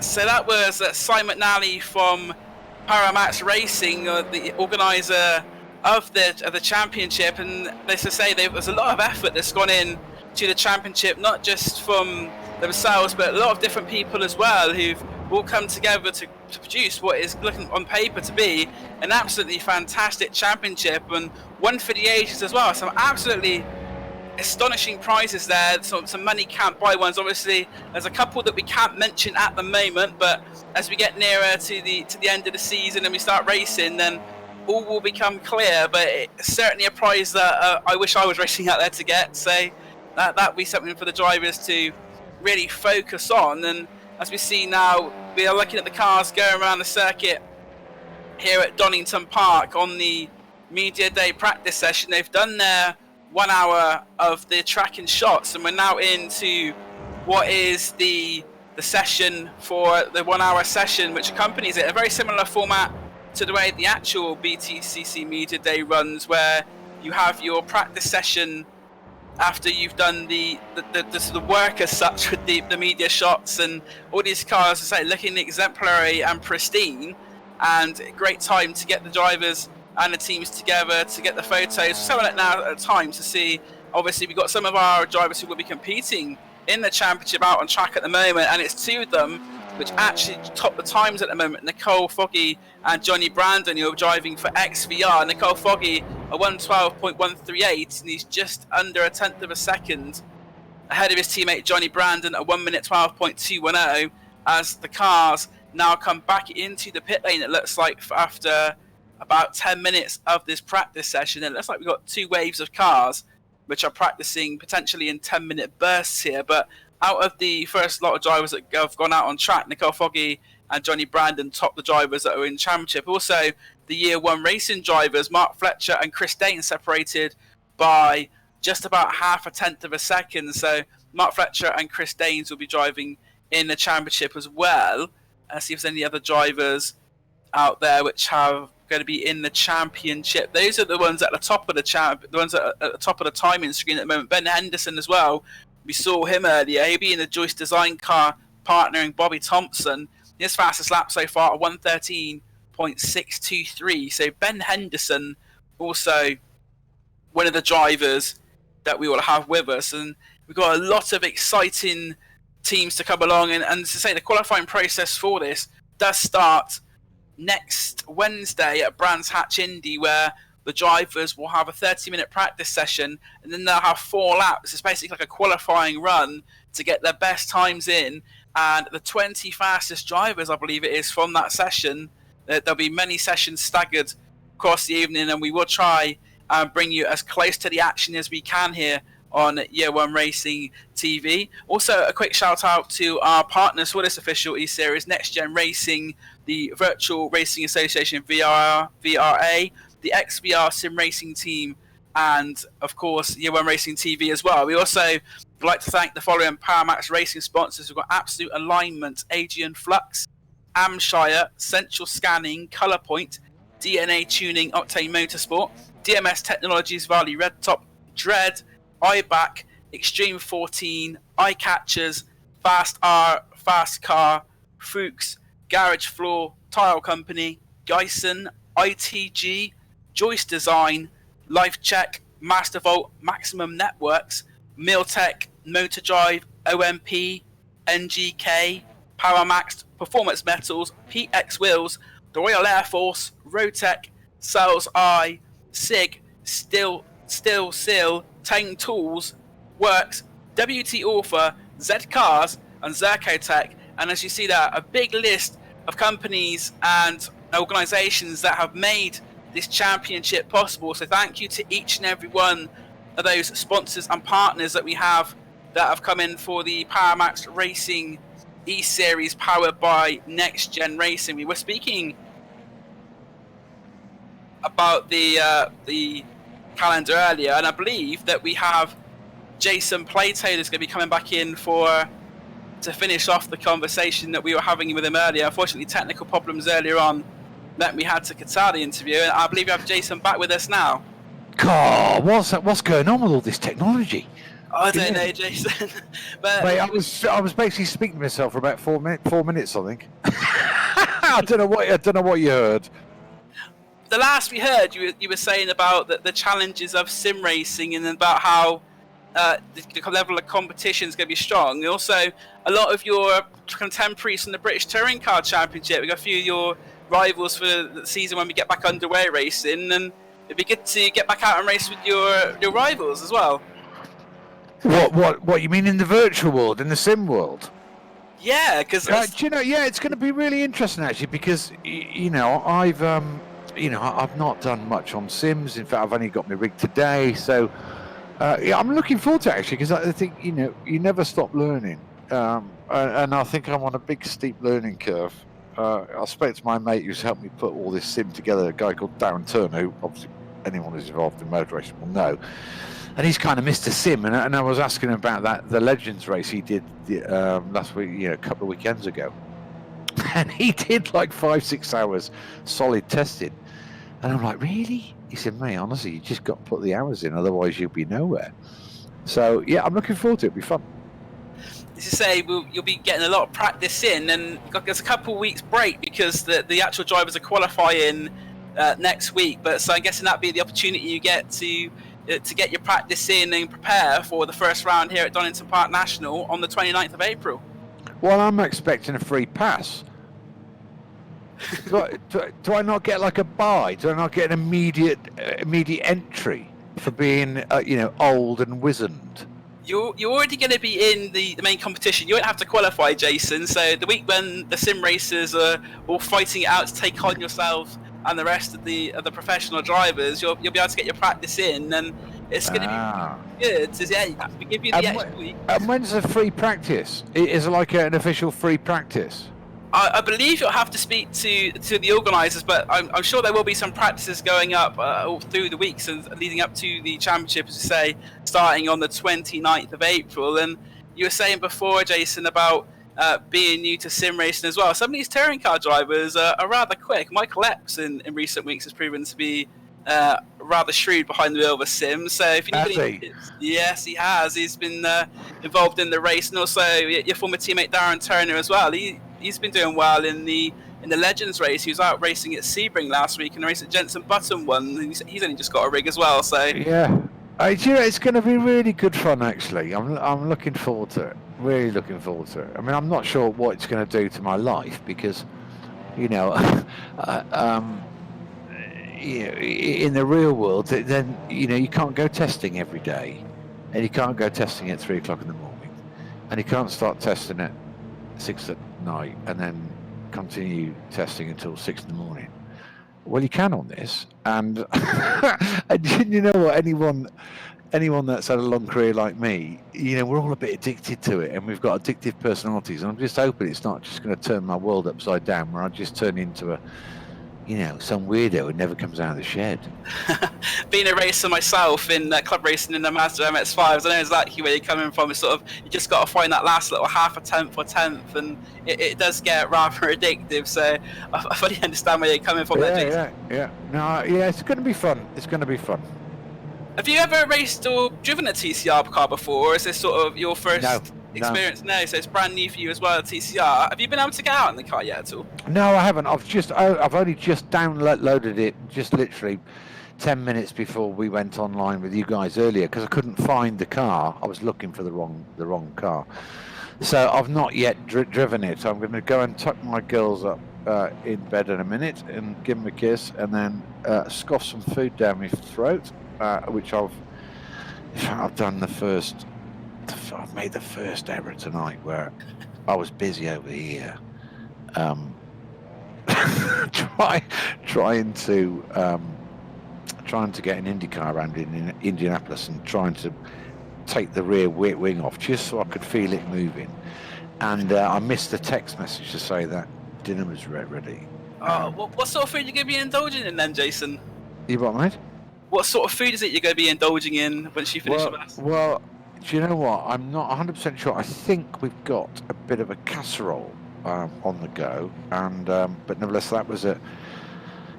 [SPEAKER 2] So that was Simon McNally from PowerMaxed Racing, the organiser of the championship, and let's just say there's a lot of effort that's gone in to the championship, not just from themselves, but a lot of different people as well who've all come together to produce what is looking on paper to be an absolutely fantastic championship, and one for the ages as well. Some absolutely astonishing prizes there. Some money can't buy ones. Obviously, there's a couple that we can't mention at the moment, but as we get nearer to the end of the season and we start racing, then all will become clear. But it's certainly a prize that I wish I was racing out there to get. So that would be something for the drivers to really focus on. And as we see now, we are looking at the cars going around the circuit here at Donington Park on the media day practice session. They've done their 1 hour of the track and shots, and we're now into what is the session for the 1 hour session which accompanies it. A very similar format to the way the actual BTCC media day runs, where you have your practice session after you've done the sort of work as such with the media shots, and all these cars, as I say, looking exemplary and pristine, and a great time to get the drivers and the teams together to get the photos. So at now at time to see, obviously we've got some of our drivers who will be competing in the championship out on track at the moment, and it's two of them which actually top the times at the moment. Nicole Foggy and Johnny Brandon, who are driving for XVR. Nicole Foggy a 1:12.138, and he's just under a tenth of a second ahead of his teammate Johnny Brandon at 1 minute 12.210, as the cars now come back into the pit lane. It looks like after about 10 minutes of this practice session, it looks like we've got two waves of cars which are practicing potentially in 10-minute bursts here. But out of the first lot of drivers that have gone out on track, Nicole Foggy and Johnny Brandon top the drivers that are in championship. Also, the Year One racing drivers, Mark Fletcher and Chris Dane, separated by just about half a tenth of a second. So Mark Fletcher and Chris Danes will be driving in the championship as well. See if there's any other drivers out there which are going to be in the championship. Those are the ones at the top of the ones at the top of the timing screen at the moment. Ben Henderson as well. We saw him earlier. He'll be in the Joyce Design car, partnering Bobby Thompson. His fastest lap so far at 1:13.623. So Ben Henderson, also one of the drivers that we will have with us, and we've got a lot of exciting teams to come along. And to say, the qualifying process for this does start next Wednesday at Brands Hatch Indy, where the drivers will have a 30-minute practice session, and then they'll have 4 laps. It's basically like a qualifying run to get their best times in. And the 20 fastest drivers, I believe it is, from that session, there'll be many sessions staggered across the evening, and we will try and bring you as close to the action as we can here on Year One Racing TV. Also, a quick shout out to our partners for this official eSeries, Next Gen Racing, the Virtual Racing Association VRA, the XVR Sim Racing Team, and of course Year One Racing TV as well. We also would like to thank the following PowerMaxed Racing sponsors. We've got Absolute Alignment, Adrian Flux, Amshire, Central Scanning, Colourpoint, DNA Tuning, Octane Motorsport, DMS Technologies, Varley Red Top, Dread, iBack, Extreme 14, Eyecatchers, Fast R, Fast Car, Fuchs, Garage Floor, Tile Company, Geisen, ITG, Joyce Design, Life Check, Mastervolt, Maximum Networks, Miltech, Motor Drive, OMP, NGK, PowerMaxed, Performance Metals, PX Wheels, the Royal Air Force, Rotec, Sales Eye, SIG, Steel Seal, Tang Tools, Works, WT Author, Z Cars, and Zercotech. And as you see there, a big list of companies and organisations that have made this championship possible. So thank you to each and every one of those sponsors and partners that we have that have come in for the PowerMaxed Racing eSeries powered by Next Gen Racing. We were speaking about the calendar earlier, and I believe that we have Jason Plato that's going to be coming back in to finish off the conversation that we were having with him earlier. Unfortunately, technical problems earlier on meant we had to curtail the interview, and I believe we have Jason back with us now.
[SPEAKER 5] God, what's going on with all this technology?
[SPEAKER 2] I don't know, Jason. But
[SPEAKER 5] Mate, I was basically speaking to myself for about 4 minutes, I think. I don't know what you heard.
[SPEAKER 2] The last we heard, you were saying about the challenges of sim racing and about how the level of competition is going to be strong. And also, a lot of your contemporaries from the British Touring Car Championship. We've got a few of your rivals for the season when we get back underway racing, and it'd be good to get back out and race with your rivals as well.
[SPEAKER 5] What you mean in the virtual world, in the sim world?
[SPEAKER 2] Yeah, because
[SPEAKER 5] it's going to be really interesting actually, because I've not done much on sims. In fact, I've only got my rig today, so I'm looking forward to it actually, because I think you never stop learning, and I think I'm on a big steep learning curve. I spoke to my mate who's helped me put all this sim together, a guy called Darren Turner, who obviously anyone who's involved in motor racing will know. And he's kind of Mr. Sim, and I was asking him about the Legends race he did last week, a couple of weekends ago. And he did like 5-6 hours solid testing. And I'm like, really? He said, mate, honestly, you just got to put the hours in, otherwise you'll be nowhere. So, yeah, I'm looking forward to it. It'll be fun.
[SPEAKER 2] As you say, you'll be getting a lot of practice in, and there's a couple of weeks break because the actual drivers are qualifying next week. But so I'm guessing that'd be the opportunity you get to get your practice in and prepare for the first round here at Donington Park National on the 29th of April.
[SPEAKER 5] Well, I'm expecting a free pass. Do I not get like a buy? Do I not get an immediate entry for being old and wizened?
[SPEAKER 2] You're already going to be in the main competition. You won't have to qualify, Jason. So the week when the sim racers are all fighting it out to take on yourself and the rest of the professional drivers, you'll be able to get your practice in, and it's going to be good. So, yeah, we give you the extra week.
[SPEAKER 5] And when's the free practice? Is it like an official free practice?
[SPEAKER 2] I believe you'll have to speak to the organisers, but I'm sure there will be some practices going up all through the weeks and leading up to the championship, as you say, starting on the 29th of April. And you were saying before, Jason, about being new to sim racing as well. Some of these touring car drivers are rather quick. Michael Epps in recent weeks has proven to be rather shrewd behind the wheel of a sim. So if you need any tips, yes, he has. He's been involved in the race, and also your former teammate Darren Turner as well. He's been doing well in the Legends race. He was out racing at Sebring last week, and the race at Jensen Button won. He's only just got a rig as well. So
[SPEAKER 5] yeah, it's going to be really good fun. Actually, I'm looking forward to it. Really looking forward to it. I mean, I'm not sure what it's going to do to my life because, in the real world, then you can't go testing every day, and you can't go testing at 3 o'clock in the morning, and you can't start testing at 6 at night and then continue testing until 6 in the morning. Well, you can on this, and and you know what? Anyone that's had a long career like me, we're all a bit addicted to it, and we've got addictive personalities. And I'm just hoping it's not just going to turn my world upside down, where I just turn into some weirdo who never comes out of the shed.
[SPEAKER 2] Being a racer myself in club racing in the Mazda MX-5s, I know exactly where you're coming from. It's sort of, you just got to find that last little half a tenth or tenth, and it does get rather addictive. So I fully understand where you're coming from there, Jason.
[SPEAKER 5] Yeah. No, yeah, it's going to be fun. It's going to be fun.
[SPEAKER 2] Have you ever raced or driven a TCR car before, or is this sort of your first experience? No, so it's brand new for you as well, TCR. Have you been able to get out in the car yet at all?
[SPEAKER 5] No, I haven't. I've only just downloaded it, just literally 10 minutes before we went online with you guys earlier, because I couldn't find the car. I was looking for the wrong car. So I've not yet driven it. I'm going to go and tuck my girls up in bed in a minute and give them a kiss, and then scoff some food down my throat, which I've done I've made the first error tonight where I was busy over here trying to get an IndyCar around in Indianapolis and trying to take the rear wing off just so I could feel it moving, and I missed the text message to say that dinner was ready.
[SPEAKER 2] What sort of food are you going to be indulging in then, Jason?
[SPEAKER 5] You what, mate?
[SPEAKER 2] What sort of food is it you're going to be indulging in once you finish with us?
[SPEAKER 5] Well, do you know what? I'm not 100% sure. I think we've got a bit of a casserole on the go, and but nevertheless, that was at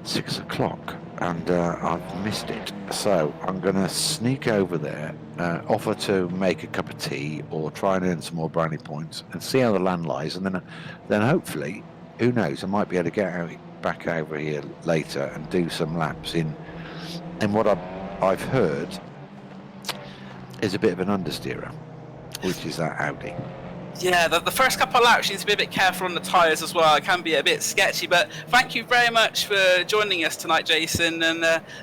[SPEAKER 5] 6 o'clock, and I've missed it. So I'm going to sneak over there, offer to make a cup of tea or try and earn some more brownie points and see how the land lies, and then hopefully, who knows, I might be able to get back over here later and do some laps in what I've heard is a bit of an understeerer, which is that Audi.
[SPEAKER 2] Yeah, the first couple of laps, you need to be a bit careful on the tyres as well. It can be a bit sketchy, but thank you very much for joining us tonight, Jason, and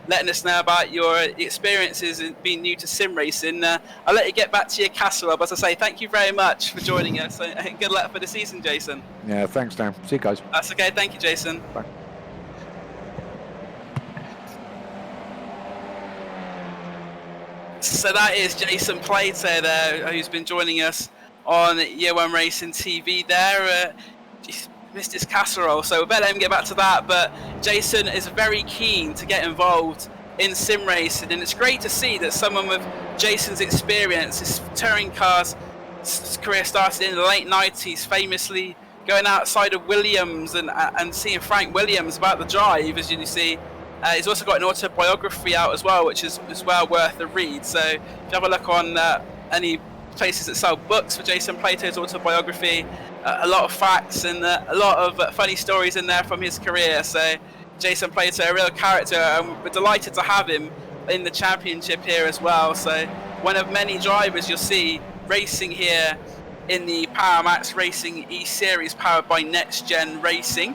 [SPEAKER 2] letting us know about your experiences in being new to sim racing. I'll let you get back to your casserole, but as I say, thank you very much for joining us, and good luck for the season, Jason.
[SPEAKER 5] Yeah, thanks, Dan. See you guys.
[SPEAKER 2] That's okay. Thank you, Jason.
[SPEAKER 5] Bye.
[SPEAKER 2] So that is Jason Plato there, who's been joining us on Year One Racing TV there. Missed his casserole, so we better let him get back to that. But Jason is very keen to get involved in sim racing, and it's great to see that someone with Jason's experience, his touring cars career started in the late 90s, famously going outside of Williams and seeing Frank Williams about the drive, as you see. He's also got an autobiography out as well, which is well worth a read. So if you have a look on any places that sell books for Jason Plato's autobiography, a lot of facts and a lot of funny stories in there from his career. So Jason Plato, a real character, and we're delighted to have him in the championship here as well. So one of many drivers you'll see racing here in the PowerMaxed Racing eSeries powered by Next Gen Racing.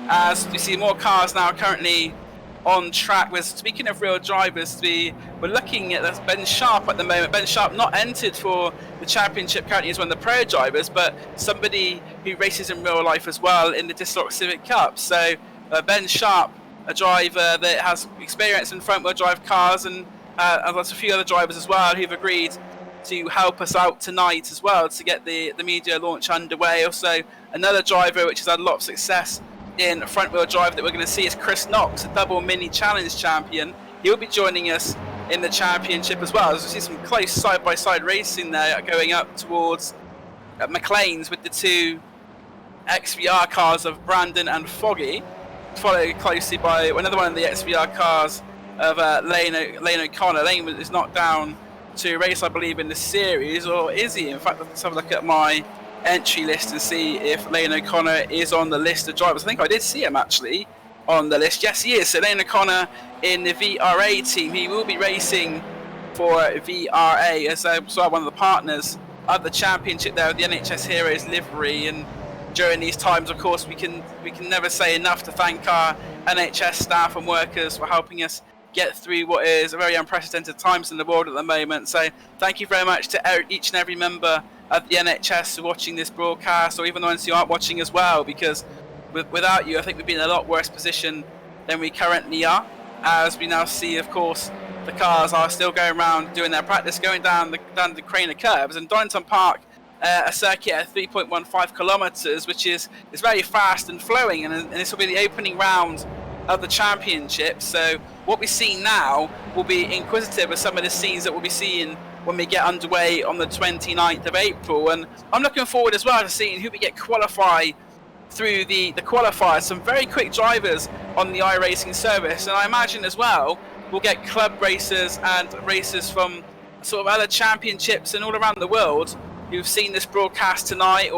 [SPEAKER 2] As we see more cars now currently on track. Speaking of real drivers, we're looking at Ben Sharp at the moment. Ben Sharp not entered for the championship currently as one of the pro drivers, but somebody who races in real life as well in the Dislock Civic Cup. So Ben Sharp, a driver that has experience in front wheel drive cars, and there's a few other drivers as well who've agreed to help us out tonight as well to get the media launch underway. Also another driver which has had a lot of success in front wheel drive that we're going to see is Chris Knox, a double mini challenge champion. He'll be joining us in the championship as well. As we see some close side-by-side racing there going up towards McLean's with the two XVR cars of Brandon and Foggy, followed closely by another one of the XVR cars of Lane O'Connor. Lane is knocked down to race, I believe, in the series, or is he? In fact, let's have a look at my entry list and see if Lane O'Connor is on the list of drivers. I think I did see him actually on the list. Yes, he is. So Lane O'Connor in the VRA team. He will be racing for VRA as one of the partners of the championship there with the NHS Heroes livery. And during these times, of course, we can never say enough to thank our NHS staff and workers for helping us get through what is a very unprecedented times in the world at the moment. So thank you very much to each and every member of the NHS who are watching this broadcast, or even the ones who aren't watching as well, because without you, I think we'd be in a lot worse position than we currently are. As we now see, of course, the cars are still going around doing their practice, going down the Craner curves, and Donington Park, a circuit at 3.15 kilometres, which is very fast and flowing, and this will be the opening round of the championship. So what we see now will be inquisitive of some of the scenes that we'll be seeing when we get underway on the 29th of April. And I'm looking forward as well to seeing who we get qualify through the qualifiers. Some very quick drivers on the iRacing service, and I imagine as well we'll get club racers and racers from sort of other championships and all around the world who've seen this broadcast tonight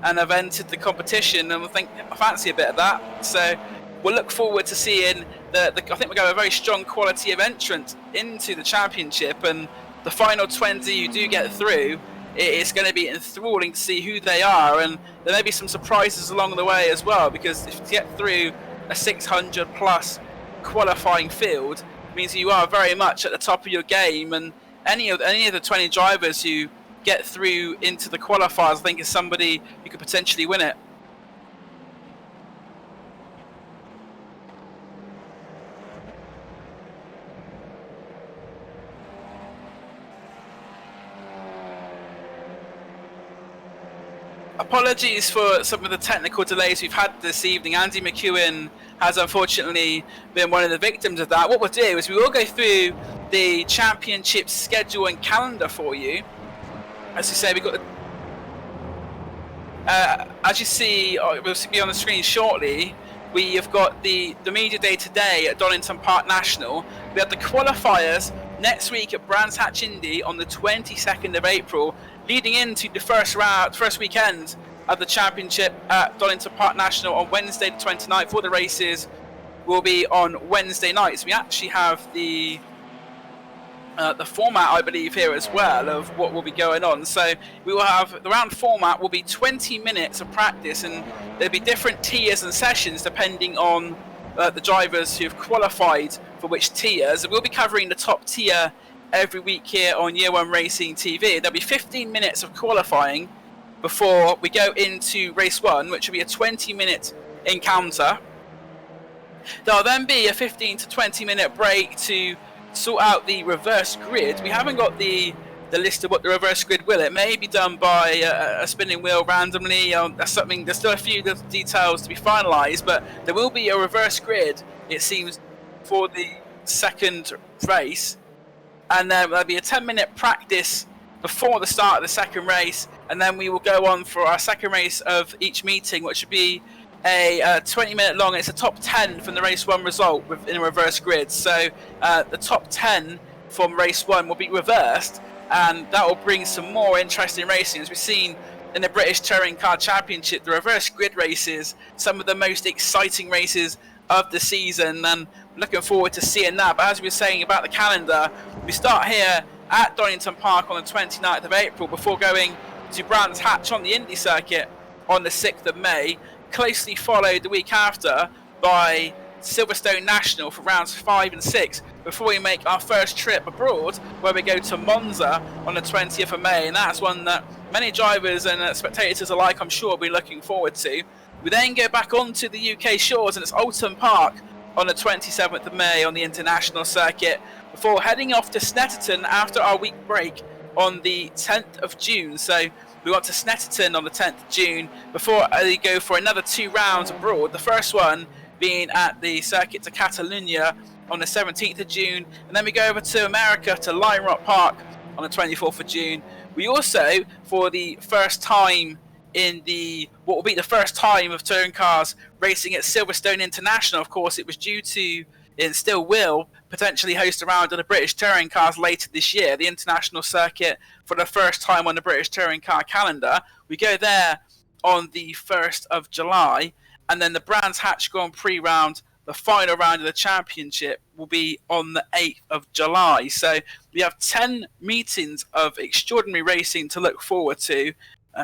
[SPEAKER 2] and have entered the competition, and I fancy a bit of that. So we'll look forward to seeing I think we're going to have a very strong quality of entrant into the championship, and the final 20 who do get through, it's going to be enthralling to see who they are, and there may be some surprises along the way as well, because if you get through a 600 plus qualifying field, it means you are very much at the top of your game, and any of the 20 drivers who get through into the qualifiers, I think, is somebody who could potentially win it. Apologies for some of the technical delays we've had this evening. Andy McEwen has unfortunately been one of the victims of that. What we'll do is we will go through the championship schedule and calendar for you. As you say, we've got as you see, we'll be on the screen shortly, we have got the media day today at Donington Park National. We have the qualifiers next week at Brands Hatch Indy on the 22nd of April, leading into the first weekend of the championship at Donington Park National on Wednesday the 29th. For the races will be on Wednesday nights. We actually have the format, I believe, here as well of what will be going on. So we will have the round format will be 20 minutes of practice, and there'll be different tiers and sessions depending on the drivers who've qualified for which tiers. And we'll be covering the top tier every week here on Year One Racing TV. There'll be 15 minutes of qualifying before we go into race one, which will be a 20-minute encounter. There'll then be a 15 to 20-minute break to sort out the reverse grid. We haven't got the list of what the reverse grid will. It may be done by a spinning wheel randomly. That's something. There's still a few details to be finalised, but there will be a reverse grid, it seems, for the second race. And then there'll be a 10-minute practice before the start of the second race, and then we will go on for our second race of each meeting, which would be a 20-minute long. It's a top 10 from the race one result in a reverse grid. So the top 10 from race one will be reversed, and that will bring some more interesting racing. As we've seen in the British Touring Car Championship, the reverse grid races, some of the most exciting races of the season, and looking forward to seeing that. But as we were saying about the calendar, we start here at Donington Park on the 29th of April before going to Brands Hatch on the Indy circuit on the 6th of May, closely followed the week after by Silverstone National for rounds 5 and 6 before we make our first trip abroad, where we go to Monza on the 20th of May, and that's one that many drivers and spectators alike, I'm sure, will be looking forward to. We then go back onto the UK shores, and it's Oulton Park on the 27th of May on the international circuit before heading off to Snetterton after our week break on the 10th of June. So we got to Snetterton on the 10th of June before they go for another 2 rounds abroad. The first one being at the Circuit de Catalunya on the 17th of June, and then we go over to America to Lime Rock Park on the 24th of June. We also, for the first time in what will be the first time of touring cars racing at Silverstone International, of course, it was due to, and still will, potentially host a round of the British touring cars later this year, the international circuit for the first time on the British touring car calendar. We go there on the 1st of July, and then the Brands Hatch Grand Prix round, the final round of the championship, will be on the 8th of July. So we have 10 meetings of extraordinary racing to look forward to,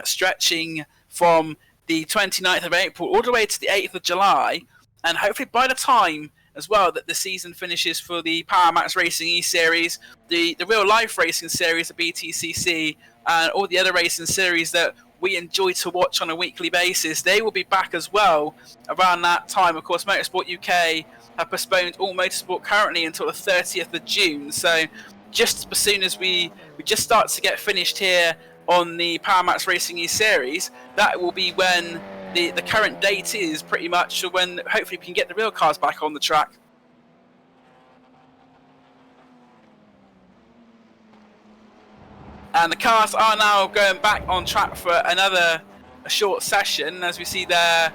[SPEAKER 2] stretching from the 29th of April all the way to the 8th of July. And hopefully by the time as well that the season finishes for the PowerMaxed Racing eSeries, the real life racing series, the BTCC, and all the other racing series that we enjoy to watch on a weekly basis, they will be back as well around that time. Of course, Motorsport UK have postponed all motorsport currently until the 30th of June. So just as soon as we just start to get finished here on the PowerMaxed Racing eSeries, that will be when the current date is pretty much when hopefully we can get the real cars back on the track. And the cars are now going back on track for another short session. As we see there,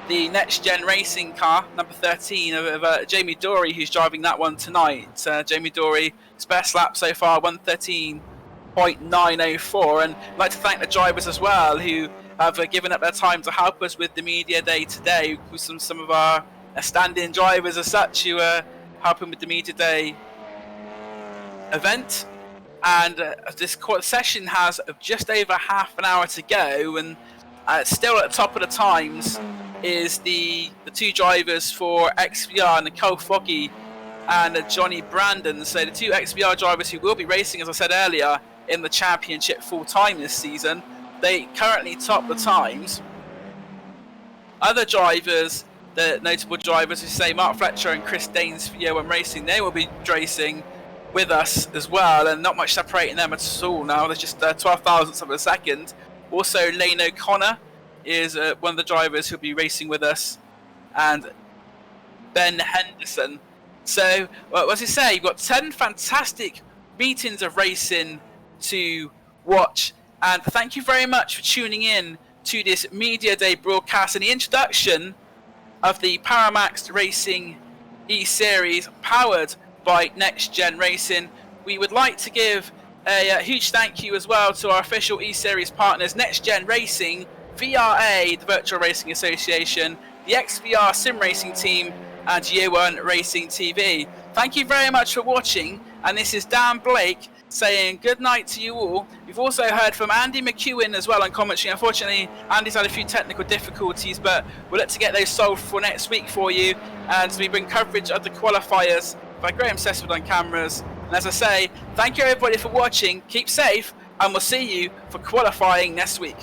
[SPEAKER 2] the Next Gen Racing car, number 13 of Jamie Dory, who's driving that one tonight. Jamie Dory, his best lap so far, 1:13.904. And I'd like to thank the drivers as well, who have given up their time to help us with the media day today, with some of our stand-in drivers as such, who are helping with the media day event. And this session has just over half an hour to go, and still at the top of the times is the two drivers for XVR, Nicole Foggy and Johnny Brandon. So the two XVR drivers who will be racing, as I said earlier, in the championship full-time this season, they currently top the times. Other drivers, the notable drivers who say Mark Fletcher and Chris Daines for Year One Racing, they will be racing with us as well, and not much separating them at all now. There's just 12 thousandths of a second. Also, Lane O'Connor is one of the drivers who'll be racing with us, and Ben Henderson. So, well, as I say, you've got 10 fantastic meetings of racing to watch, and thank you very much for tuning in to this Media Day broadcast and the introduction of the PowerMaxed Racing eSeries powered by Next Gen Racing. We would like to give a huge thank you as well to our official eSeries partners, Next Gen Racing, VRA, the Virtual Racing Association, the XVR Sim Racing Team, and Year One Racing TV. Thank you very much for watching, and this is Dan Blake saying good night to you all. We've also heard from Andy McEwen as well on commentary. Unfortunately, Andy's had a few technical difficulties, but we'll look to get those solved for next week for you, and we bring coverage of the qualifiers by Graham Cecil on cameras. And as I say, thank you everybody for watching, keep safe, and we'll see you for qualifying next week.